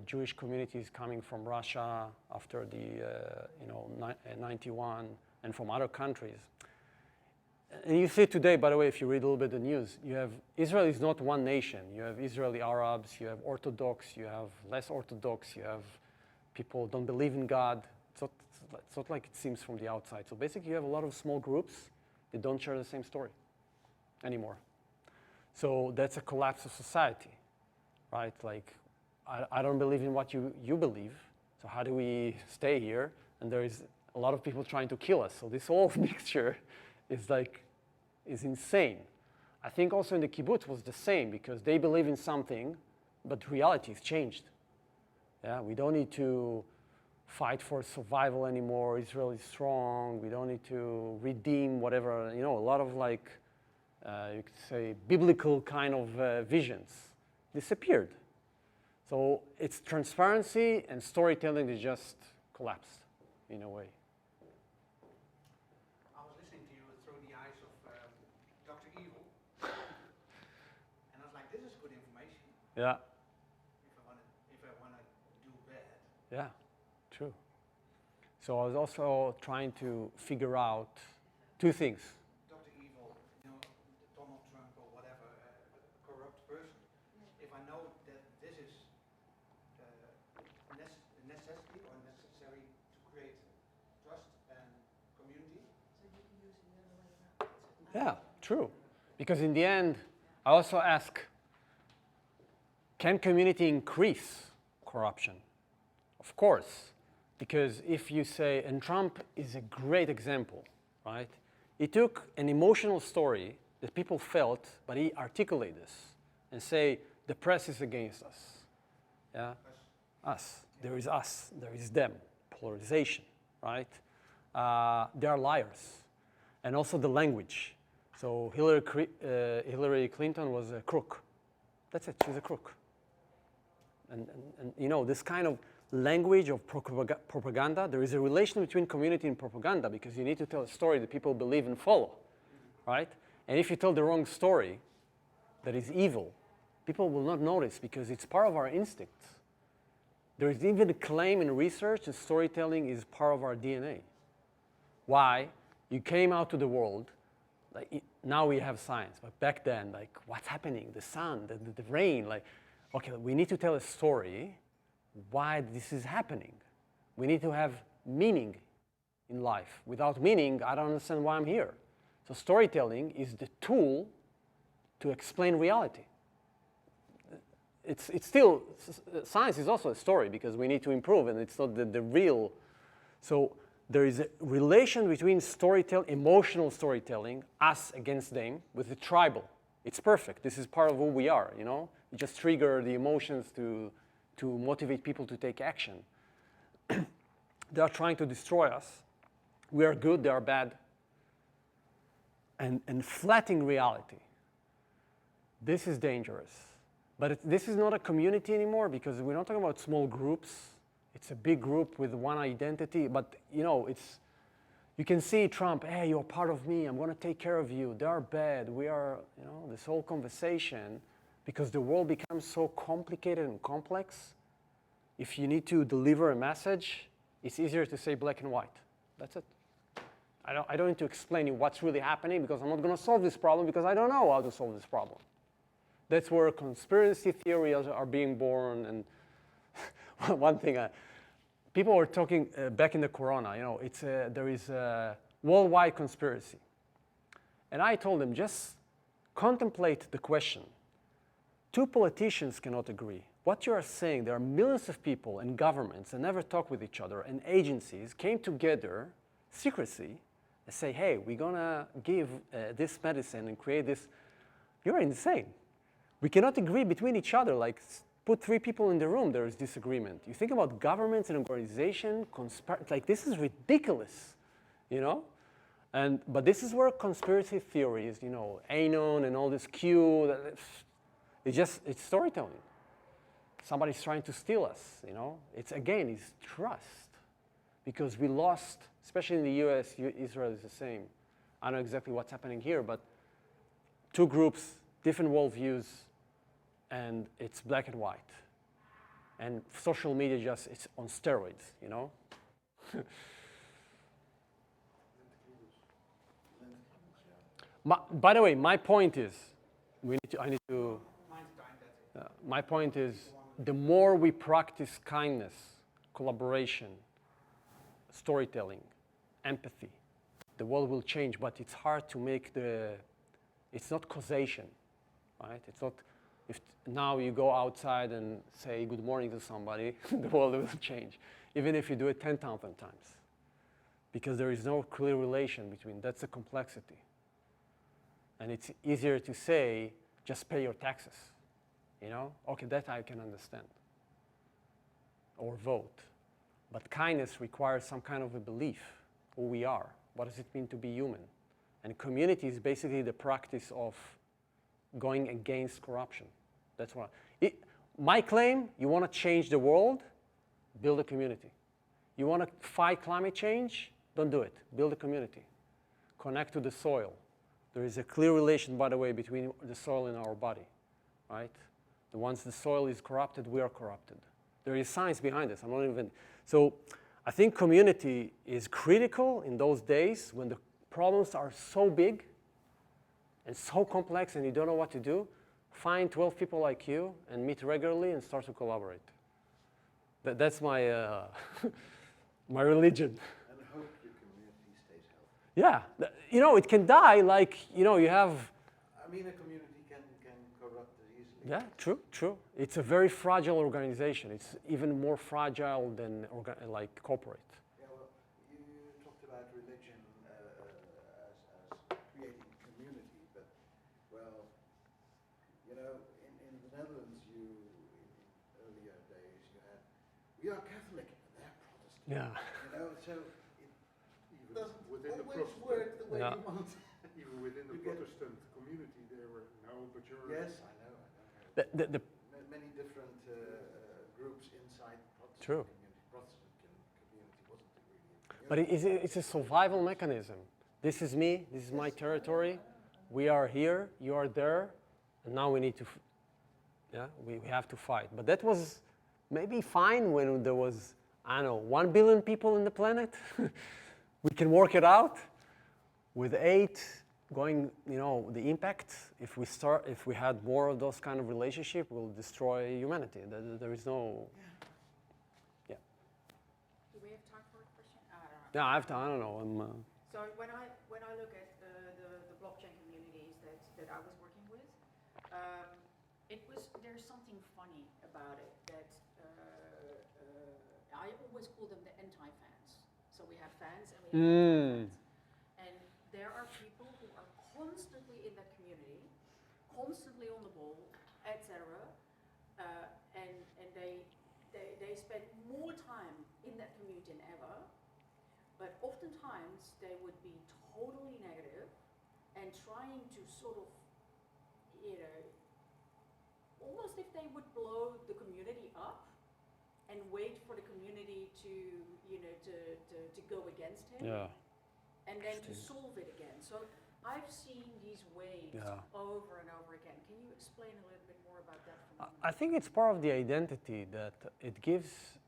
Jewish communities coming from Russia after the 91 and from other countries. And you see today, by the way, if you read a little bit of the news, you have Israel is not one nation. You have Israeli Arabs, you have Orthodox, you have less Orthodox, you have people who don't believe in God. It's not like it seems from the outside. So basically you have a lot of small groups that don't share the same story anymore. So that's a collapse of society, right? Like, I don't believe in what you believe, so how do we stay here? And there is a lot of people trying to kill us. So this whole mixture is insane. I think also in the kibbutz was the same because they believe in something, but reality has changed. Yeah, we don't need to fight for survival anymore. Israel is strong. We don't need to redeem whatever, a lot of like, you could say, biblical kind of visions disappeared. So it's transparency and storytelling that just collapsed in a way. I was listening to you through the eyes of Dr. Evil, and I was like, this is good information. Yeah. If I wanna do bad. Yeah, true. So I was also trying to figure out two things. Dr. Evil, Donald Trump or whatever, corrupt person. If I know that this is necessity or necessary to create trust and community. So you can use it the other way around. Yeah, true. Because in the end, I also ask, can community increase corruption? Of course, because if you say, and Trump is a great example, right? He took an emotional story that people felt, but he articulated this and say, the press is against us. Yeah? Us. There is us. There is them. Polarization, right? They are liars. And also the language. So Hillary Clinton was a crook. That's it. She's a crook. And this kind of language of propaganda, there is a relation between community and propaganda because you need to tell a story that people believe and follow, right? And if you tell the wrong story that is evil, people will not notice because it's part of our instincts. There is even a claim in research that storytelling is part of our DNA. Why? You came out to the world, now we have science, but back then, what's happening? The sun, the rain, okay, we need to tell a story why this is happening. We need to have meaning in life. Without meaning, I don't understand why I'm here. So storytelling is the tool to explain reality. It's still, science is also a story because we need to improve and it's not the real. So there is a relation between storytelling, emotional storytelling, us against them, with the tribal. It's perfect. This is part of who we are, You just trigger the emotions to motivate people to take action. They are trying to destroy us. We are good, they are bad. And flattening reality. This is dangerous. But this is not a community anymore because we're not talking about small groups. It's a big group with one identity. But, you can see Trump, hey, you're part of me. I'm going to take care of you. They are bad. We are, this whole conversation. Because the world becomes so complicated and complex, if you need to deliver a message, it's easier to say black and white. That's it. I don't need to explain you what's really happening because I'm not going to solve this problem because I don't know how to solve this problem. That's where conspiracy theories are being born. And one thing, people were talking back in the corona, there is a worldwide conspiracy. And I told them, just contemplate the question. Two politicians cannot agree what you are saying, there are millions of people and governments that never talk with each other, and agencies came together, secrecy, and say, hey, we're going to give this medicine and create this. You're insane. We cannot agree between each other. Like, put 3 people in the room, there is disagreement. You think about governments and organization, like, this is ridiculous, you know? But this is where conspiracy theories, you know, Anon and all this Q, it's storytelling. Somebody's trying to steal us, you know? It's trust. Because we lost, especially in the US, Israel is the same. I don't know exactly what's happening here, but 2 groups, different worldviews, and it's black and white. And social media it's on steroids, you know? By the way, my point is, my point is, the more we practice kindness, collaboration, storytelling, empathy, the world will change, but it's hard to make it's not causation, right? It's not, if now you go outside and say good morning to somebody, the world will change, even if you do it 10,000 times. Because there is no clear relation between, that's the complexity. And it's easier to say, just pay your taxes, you know? Okay, that I can understand. Or vote. But kindness requires some kind of a belief, who we are. What does it mean to be human? And community is basically the practice of going against corruption. That's what. My claim, you want to change the world, build a community. You want to fight climate change, don't do it. Build a community. Connect to the soil. There is a clear relation, by the way, between the soil and our body, right? Once the soil is corrupted, we are corrupted. There is science behind this. I'm not even. So I think community is critical in those days when the problems are so big and so complex and you don't know what to do. Find 12 people like you and meet regularly and start to collaborate. That's my my religion. And hope your community stays healthy. Yeah, you know, it can die. Like, you know, you have. I mean, a community can corrupt easily. Yeah, true. It's a very fragile organization. It's even more fragile than like corporate. Yeah, well, you talked about religion as creating community, but, well, you know, in the Netherlands, in earlier days, you had, we are Catholic, and they're Protestant. Yeah. You know, so Even it doesn't within the always work the way Yeah. you want. Even within the You get- Protestant community, there were but you're Yes, I know. The Many different groups inside Protestant True. community. Protestant community wasn't really a But it's a survival mechanism. This is me, this is my territory. We are here, you are there, and now we need to, we have to fight. But that was maybe fine when there was, I don't know, 1 billion people in the planet. We can work it out. With 8 going, you know, the impact, if we had more of those kind of relationship, will destroy humanity. There is no, Do we have time for a question? I don't know. yeah, I don't know. So when I look at the blockchain communities that I was working with, there's something funny about it that I always call them the anti-fans. So we have fans and we have anti-fans. And there are people who are constantly in that community, constantly on the ball, etc. And they spend more time in that community than ever. But oftentimes they would be totally negative and trying to sort of, you know, almost if they would blow the community up and wait for the community to, you know, to go against him. Yeah. And then to solve it again. So I've seen these waves over and over again. Can you explain a little bit more about that for me? I think it's part of the identity that it gives.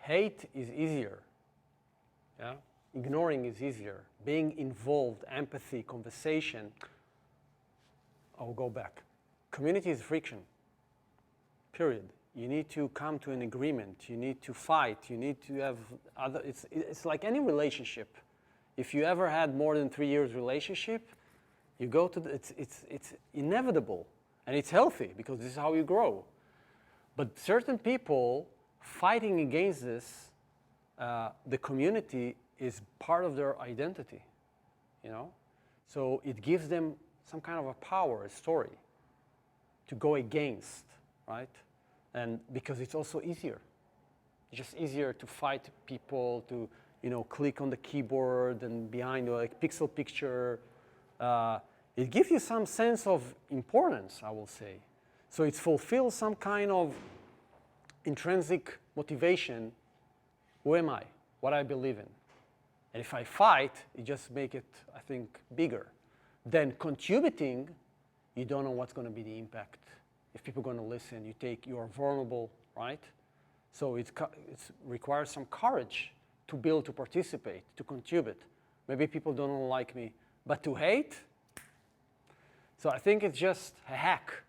Hate is easier. Yeah, ignoring is easier. Being involved, empathy, conversation. I'll go back. Community is friction. Period. You need to come to an agreement. You need to fight. You need to have other. It's like any relationship. If you ever had more than 3 years relationship, you go to it's inevitable, and it's healthy because this is how you grow. But certain people fighting against this, the community is part of their identity, you know? So it gives them some kind of a power, a story to go against, right? And because it's also easier. It's just easier to fight people, to, you know, click on the keyboard and behind like pixel picture. It gives you some sense of importance, I will say. So it fulfills some kind of intrinsic motivation. Who am I? What I believe in. And if I fight, it just makes it, I think, bigger. Then contributing, you don't know what's going to be the impact. If people are going to listen, you are vulnerable, right? So it requires some courage to build, to participate, to contribute. Maybe people don't like me, but to hate? So I think it's just a hack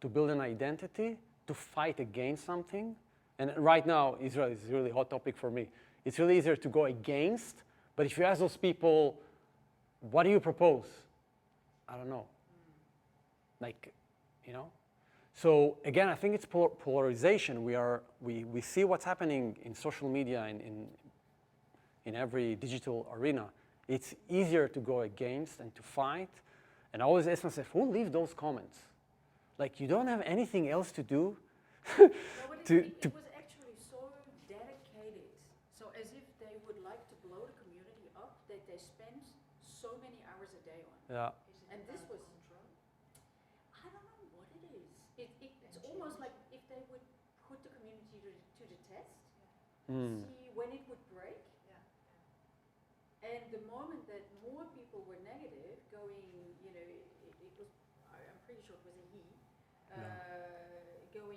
to build an identity, to fight against something. And right now, Israel is a really hot topic for me. It's really easier to go against, but if you ask those people, what do you propose? I don't know. Like, you know? So again, I think it's polarization. We see what's happening in social media, in every digital arena. It's easier to go against and to fight. And I always ask myself, who leave those comments? Like, you don't have anything else to do? No, but it was actually so dedicated. So as if they would like to blow the community up, that they spend so many hours a day on it. Yeah. And this was, I don't know what it is. It's almost like if they would put the community to the test, see when it would break. And the moment that more people were negative, going, you know, it was, I'm pretty sure it was a he, going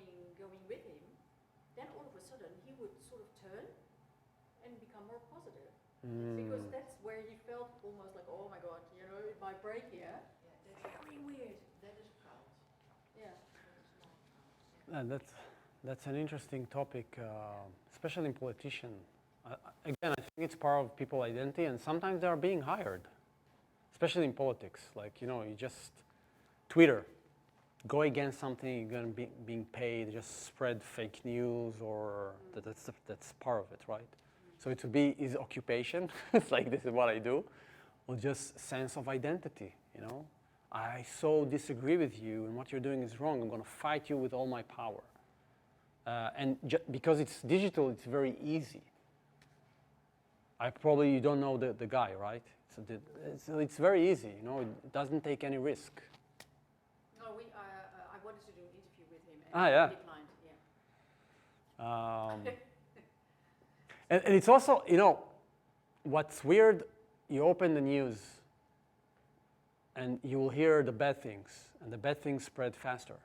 with him, then all of a sudden he would sort of turn and become more positive. Because that's where he felt almost like, oh my God, you know, it might break here. That's very weird. That is proud. Yeah. And that's an interesting topic, especially in politicians. Again, I think it's part of people's identity, and sometimes they are being hired, especially in politics. Like, you know, you just Twitter, go against something, you're going to be being paid, just spread fake news, or that's part of it, right? So it would be his occupation. It's like, this is what I do, or just sense of identity, you know? I so disagree with you, and what you're doing is wrong. I'm going to fight you with all my power. And because it's digital, it's very easy. You don't know the guy, right? So it's very easy, you know, it doesn't take any risk. No, I wanted to do an interview with him, and yeah. he declined, yeah. And it's also, you know, what's weird, you open the news and you will hear the bad things, and the bad things spread faster.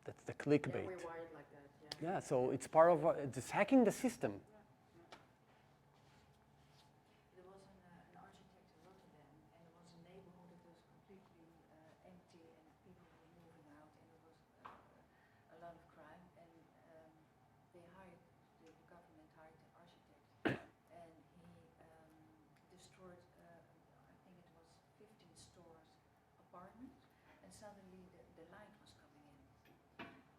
That's the clickbait. Yeah, we're wired like that, yeah. Yeah, so it's part of, it's hacking the system. There was an architect in Rotterdam, and there was a neighborhood that was completely empty, and people were moving out, and there was a lot of crime. And they hired, the government hired the architect, and he destroyed, I think it was 15 stores, apartments, and suddenly the light was coming in,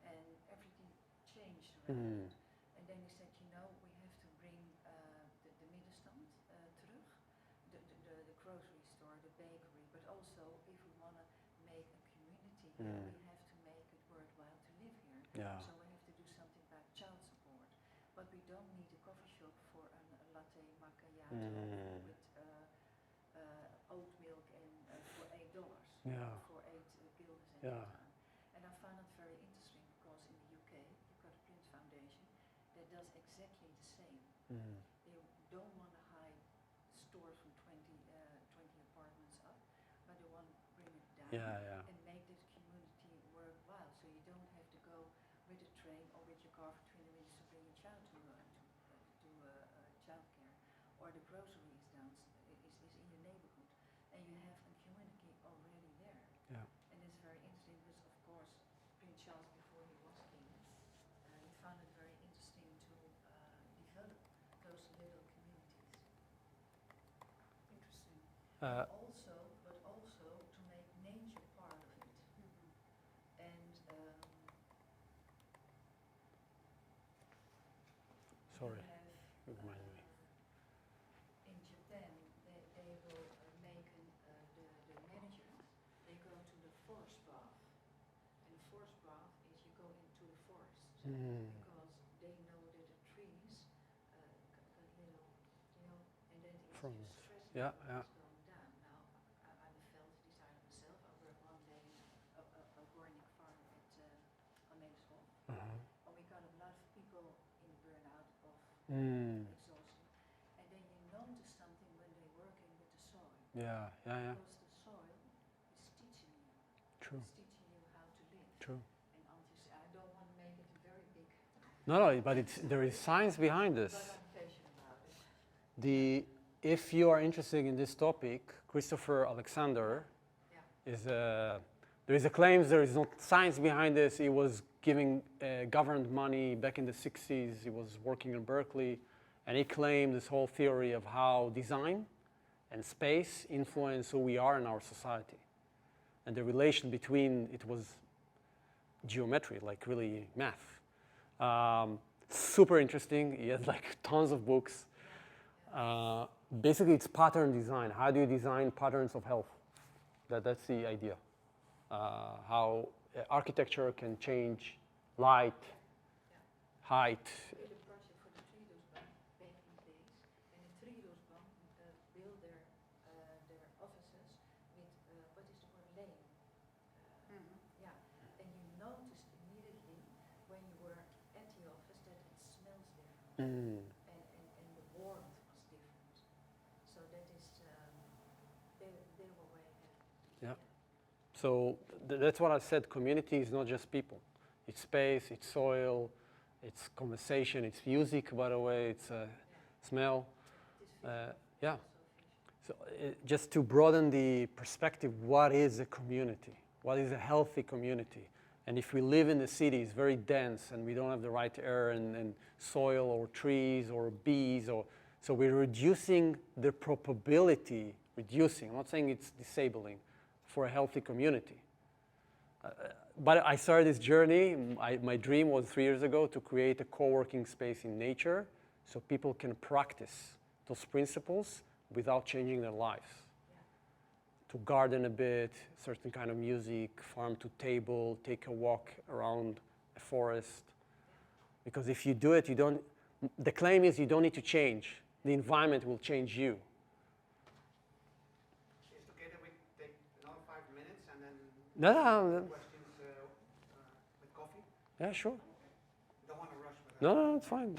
and everything changed around. And then he said, you know, we have to bring the middenstand terug, the grocery store, the bakery, but also if we want to make a community here, we have to make it worthwhile to live here. Yeah. So we have to do something about child support. But we don't need a coffee shop for a latte macchiato with oat milk and for $8. Yeah. For 8 guilders and Yeah. And I found it very interesting because in the UK you've got a Prince Foundation that does exactly the same. They don't want to hide stores from 20 apartments up, but they want to bring it down Yeah. and make this community worthwhile. So you don't have to go with a train or with your car for 20 minutes to bring your child to childcare, or the grocery is in your neighborhood, and you have a community already there. Yeah. And it's very interesting because, of course, Prince Charles, before he was king, he found it very interesting to develop those little communities. Interesting. But also to make nature part of it. And Sorry, have, remind me. in Japan, they will make the manager, they go to the forest bath. And the forest bath is you go into the forest. Because they know that the trees got little, and then it's From just stressing yeah, when yeah. it's going down. Now, I'm a veld designer myself. I work one day in a organic farm on Nederschool. And we got a lot of people in burnout of exhaustion. And then you notice something when they're working with the soil. Yeah, yeah, yeah. Because the soil is teaching you. True, It's teaching you how to live. true. And I don't want to make it very big, No, no, but there is science behind this. but I'm passionate about it. If you are interested in this topic, Christopher Alexander Yeah. is there is a claims there is not science behind this. He was giving government money back in the 60s. He was working in Berkeley, and he claimed this whole theory of how design and space influence who we are in our society. And the relation between it was geometry, like really math. Super interesting. He has like tons of books. Basically, it's pattern design. How do you design patterns of health? That's the idea. How architecture can change light, height. I did a project for the Triodos back in the days, and the Triodos build their offices with what is the word lane? Yeah, and you noticed immediately when you were at the office that it smells different, and the warmth was different. So that is they were way ahead. Yeah. So that's what I said. Community is not just people. It's space, it's soil, it's conversation, it's music, by the way, it's smell. Yeah. So just to broaden the perspective, what is a community? What is a healthy community? And if we live in the city, it's very dense, and we don't have the right air and soil or trees or bees, so we're reducing the probability, I'm not saying it's disabling, for a healthy community. But I started this journey, my dream was 3 years ago to create a co-working space in nature so people can practice those principles without changing their lives. To garden a bit, certain kind of music, farm to table, take a walk around a forest. Because if you do it, the claim is you don't need to change. The environment will change you. Is it okay that we take another 5 minutes and then No, questions with coffee? yeah, sure. Don't want to rush with that. No, it's fine.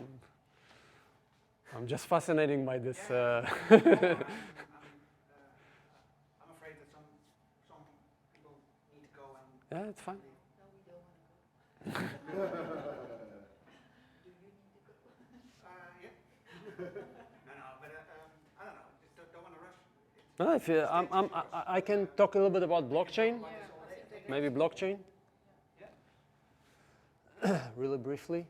I'm just fascinating by this. I'm afraid that some people need to go and Yeah, it's fine. No, we don't want to go. Do you need to go? yeah. No, but I don't know. Just don't want to rush. No, if I can talk a little bit about blockchain, maybe blockchain, really briefly.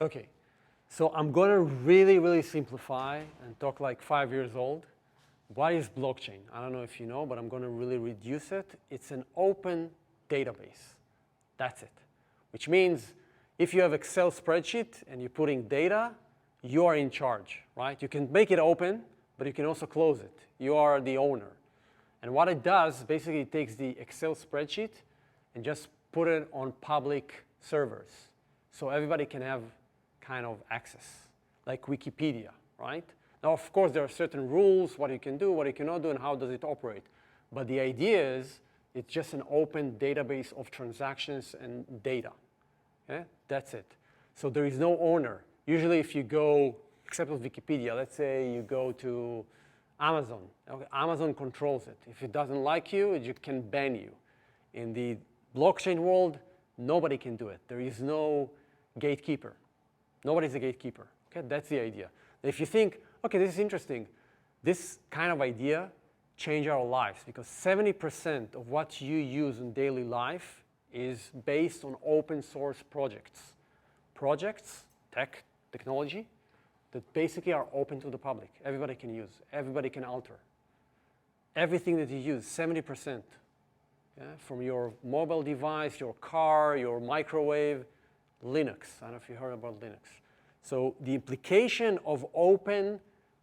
Okay, so I'm going to really simplify and talk like 5 years old. What is blockchain? I don't know if you know, but I'm going to really reduce it. It's an open database. That's it. Which means if you have Excel spreadsheet and you're putting data, you are in charge, right? You can make it open, but you can also close it. You are the owner. And what it does, basically it takes the Excel spreadsheet and just put it on public servers. So everybody can have kind of access, like Wikipedia, right? Now, of course, there are certain rules, what you can do, what you cannot do, and how does it operate. But the idea is it's just an open database of transactions and data. Okay? That's it. So there is no owner. Usually if you go, except with Wikipedia, let's say you go to Amazon. Okay? Amazon controls it. If it doesn't like you, it can ban you. In the blockchain world, nobody can do it. There is no gatekeeper. Nobody's a gatekeeper. Okay? That's the idea. If you think, okay, this is interesting, this kind of idea change our lives because 70% of what you use in daily life is based on open source projects. Projects, technology, that basically are open to the public. Everybody can use, everybody can alter. everything that you use, 70%. Yeah? From your mobile device, your car, your microwave, Linux. I don't know if you heard about Linux. So the implication of open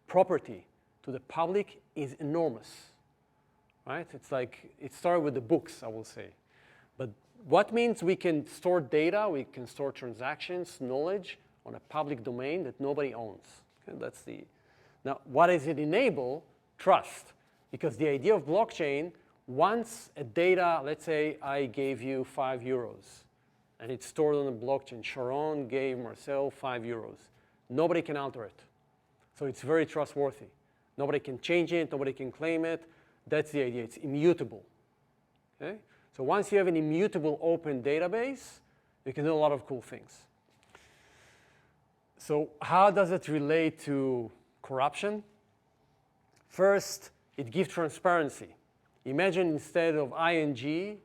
property to the public is enormous, right? It's like, it started with the books, I will say. But what means we can store data, we can store transactions, knowledge on a public domain that nobody owns. Okay, that's the, now, what does it enable? Trust. Because the idea of blockchain, once a data, let's say I gave you €5, and it's stored on the blockchain. Sharon gave Marcel €5. Nobody can alter it. So it's very trustworthy. Nobody can change it, nobody can claim it. That's the idea, it's immutable. Okay? So once you have an immutable open database, you can do a lot of cool things. So how does it relate to corruption? First, it gives transparency. Imagine instead of ING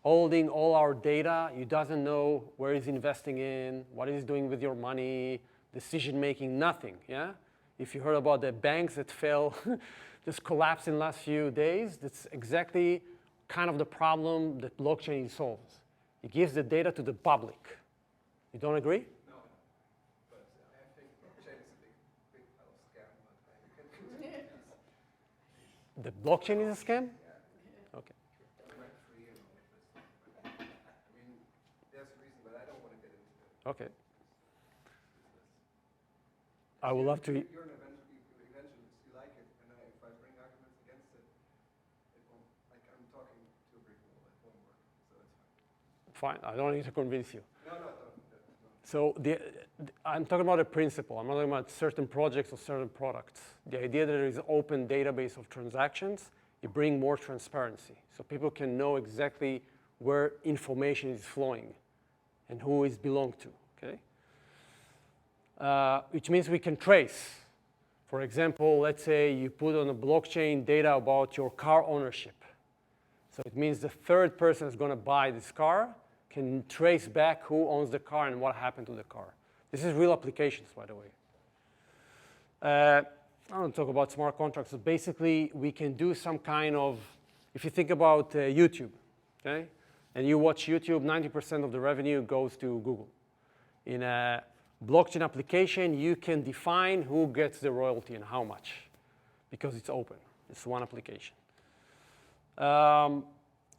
holding all our data, you doesn't know where he's investing in, what he's doing with your money, decision making, nothing. Yeah? If you heard about the banks that fell, just collapsed in the last few days, that's exactly kind of the problem that blockchain solves. It gives the data to the public. You don't agree? No, but I think blockchain is a big scam, but you can The blockchain is a scam? Okay. rent free and all of this. I mean, there's a reason, but I don't want to get into it. Okay. I would love to. You're an evangelist, you like it, and if I bring arguments against it, it won't, like I'm talking to a brick wall, it won't work, so it's fine. Fine, I don't need to convince you. No. So I'm talking about a principle. I'm not talking about certain projects or certain products. The idea that there is an open database of transactions, you bring more transparency. So people can know exactly where information is flowing and who it belongs to, okay? Which means we can trace. For example, let's say you put on a blockchain data about your car ownership. So it means the third person is going to buy this car can trace back who owns the car and what happened to the car. This is real applications, by the way. I don't talk about smart contracts, but basically we can do some kind of, if you think about YouTube, okay? And you watch YouTube, 90% of the revenue goes to Google. In a blockchain application, you can define who gets the royalty and how much, because it's open. It's one application.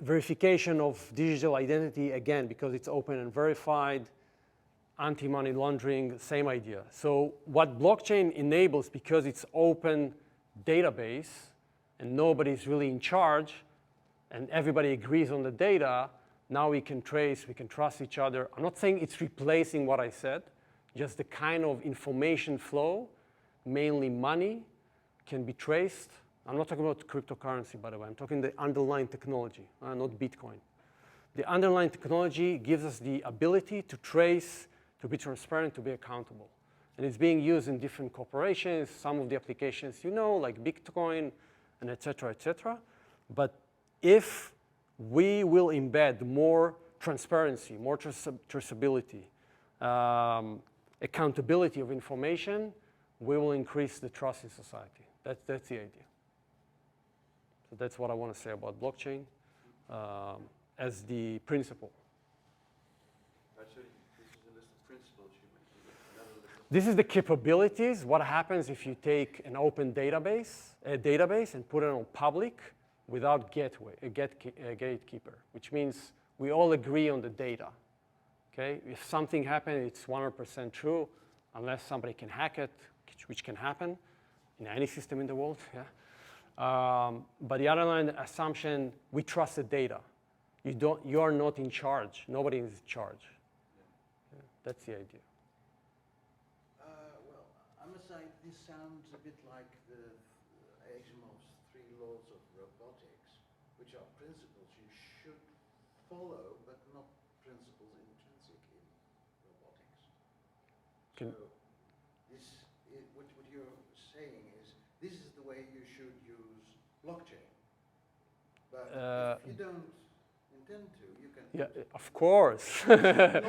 Verification of digital identity, again, because it's open and verified. Anti-money laundering, same idea. So what blockchain enables, because it's open database and nobody's really in charge and everybody agrees on the data, now we can trace, we can trust each other. I'm not saying it's replacing what I said, just the kind of information flow, mainly money, can be traced. I'm not talking about cryptocurrency, by the way. I'm talking the underlying technology, not Bitcoin. The underlying technology gives us the ability to trace, to be transparent, to be accountable. And it's being used in different corporations, some of the applications you know, like Bitcoin, and et cetera, et cetera. But if we will embed more transparency, more traceability, accountability of information, we will increase the trust in society. That's the idea. So that's what I want to say about blockchain as the principle. Actually, this is a list of principles you mentioned. Another list of This is the capabilities. What happens if you take an open database, and put it on public without a gatekeeper, which means we all agree on the data. Okay? If something happens, it's 100% true, unless somebody can hack it, which can happen in any system in the world. Yeah? But the underlying assumption, we trust the data. You are not in charge. Nobody is in charge. Yeah, that's the idea. Well, I must say this sounds a bit like the Asimov's 3 laws of robotics, which are principles you should follow, but not principles intrinsic in robotics. So what you're saying is this is the way you should use blockchain. But if you don't intend to, you can Yeah, of course. nonsense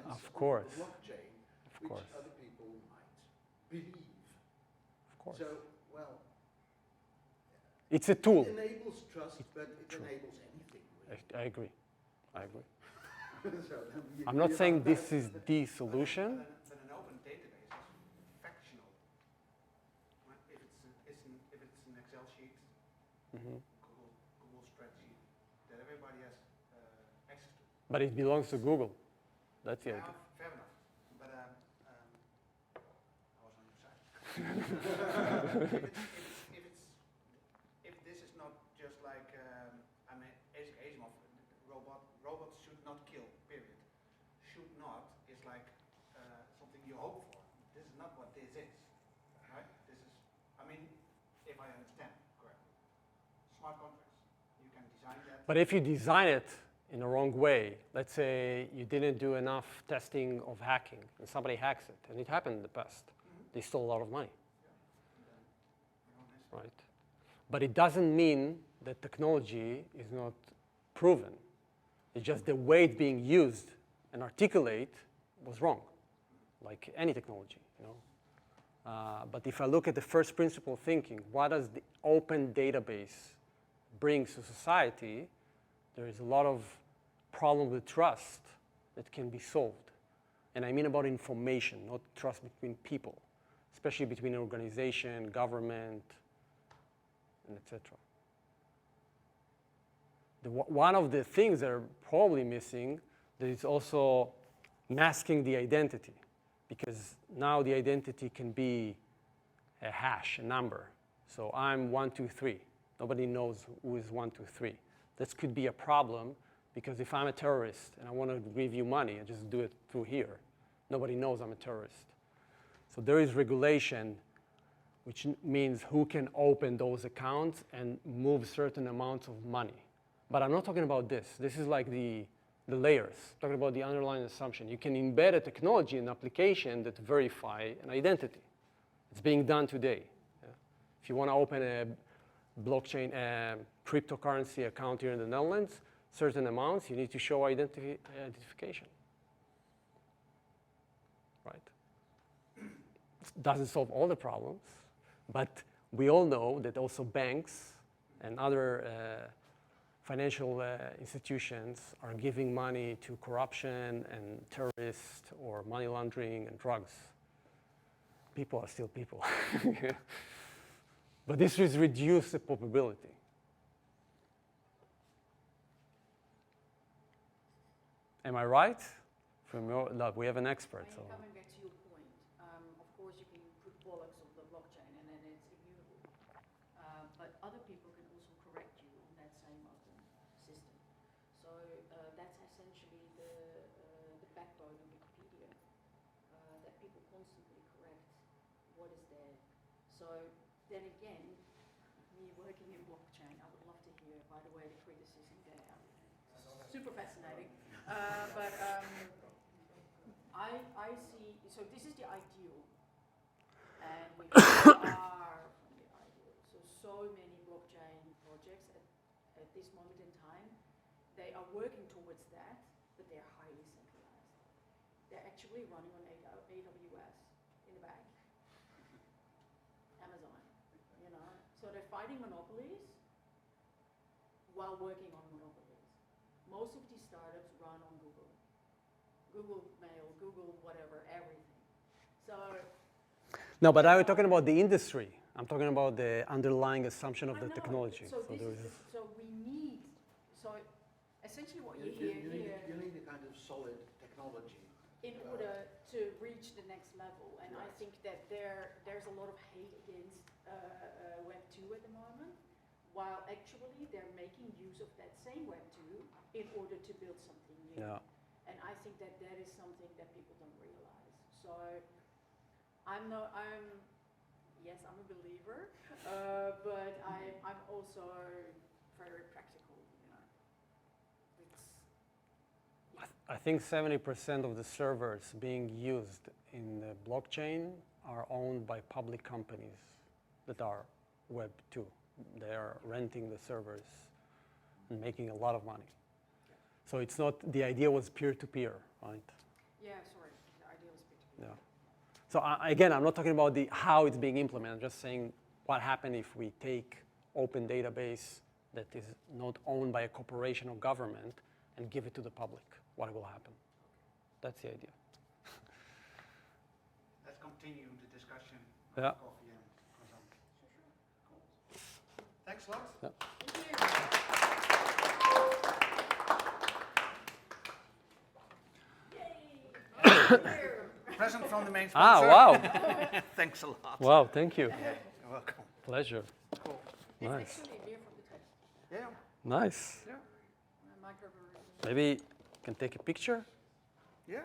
Of course. blockchain, Of which course. other people might believe. Of course. So, well, It's a tool. It enables trust, but it enables anything. Really. I agree. I agree. So then I'm not you're saying not- this is the solution. But an open database is factional. If it's an Excel sheet, Mhm. Google spreadsheet that everybody has access to. But it belongs to Google. That's the Yeah, idea. fair enough. But I was on your side. If this is not just like I mean, Asimov, robots should not kill. Period. Should not is like something you hope for. This is not what this is, right? This is, I mean, if I understand correctly, smart contracts. You can design that. But if you design it in the wrong way, let's say you didn't do enough testing of hacking and somebody hacks it, and it happened in the past, they stole a lot of money, right? But it doesn't mean that technology is not proven. It's just the way it's being used and articulate was wrong, like any technology, you know. But if I look at the first principle thinking, what does the open database bring to society? There is a lot of problem with trust that can be solved. And I mean about information, not trust between people, especially between organization, government, and etc. One of the things that are probably missing that is also masking the identity, because now the identity can be a hash, a number. So I'm 123. Nobody knows who is 123. This could be a problem because if I'm a terrorist and I want to give you money, I just do it through here. Nobody knows I'm a terrorist. So there is regulation, which means who can open those accounts and move certain amounts of money. But I'm not talking about this. This is like the layers, talking about the underlying assumption. You can embed a technology in an application that verify an identity. It's being done today. Yeah? If you want to open a blockchain, cryptocurrency account here in the Netherlands, certain amounts, you need to show identification. Right? It doesn't solve all the problems, but we all know that also banks and other financial institutions are giving money to corruption and terrorists or money laundering and drugs. People are still people. But this has reduced the probability. Am I right? Look, we have an expert. So. Coming back to your point, of course you can put bollocks on the blockchain and then it's immutable. But other people can also correct you on that same open system. So that's essentially the backbone of Wikipedia, that people constantly correct what is there. So then again, me working in blockchain, I would love to hear, by the way, the criticism there. Super fascinating. But I see, so this is the ideal, and we are from the ideal. So many blockchain projects at this moment in time, they are working towards that, but they're highly centralized. They're actually running on AWS in the back, Amazon, you know. So they're fighting monopolies while working on monopolies. Most of these startups run on Google. Google Mail, Google whatever, everything. So. No, but I'm talking about the industry. I'm talking about the underlying assumption of the technology. So we need, so essentially what you hear here. You need a kind of solid technology. In order to reach the next level. And I think that there's a lot of hate against Web 2 at the moment, while actually they're making use of that same Web 2 in order to build something new. Yeah. And I think that is something that people don't realize. So I'm a believer, but I'm also very practical, you know. I think 70% of the servers being used in the blockchain are owned by public companies that are Web 2. They are renting the servers and making a lot of money. So it's not, the idea was peer-to-peer, right? Yeah, sorry, the idea was peer-to-peer. Yeah. So again, I'm not talking about how it's being implemented. I'm just saying what happens if we take open database that is not owned by a corporation or government and give it to the public. What will happen? That's the idea. Let's continue the discussion Yeah. on coffee and croissant. Thanks a lot. Yeah. Present from the main Ah, sponsor. wow. Thanks a lot. Wow, thank you. You're welcome. Pleasure. Cool. Nice. It's actually beer from the table. Yeah. Nice. Yeah. Microbrewery. Maybe you can take a picture. Yeah.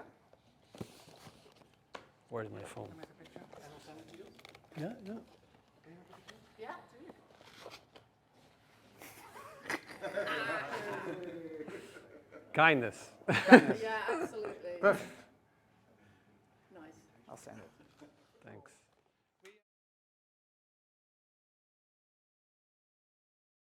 Where's my phone? Can I have a picture? And I'll send it to you. Yeah, yeah. Can you have a picture? Yeah, tuurlijk. Kindness. Yeah, absolutely. Perfect.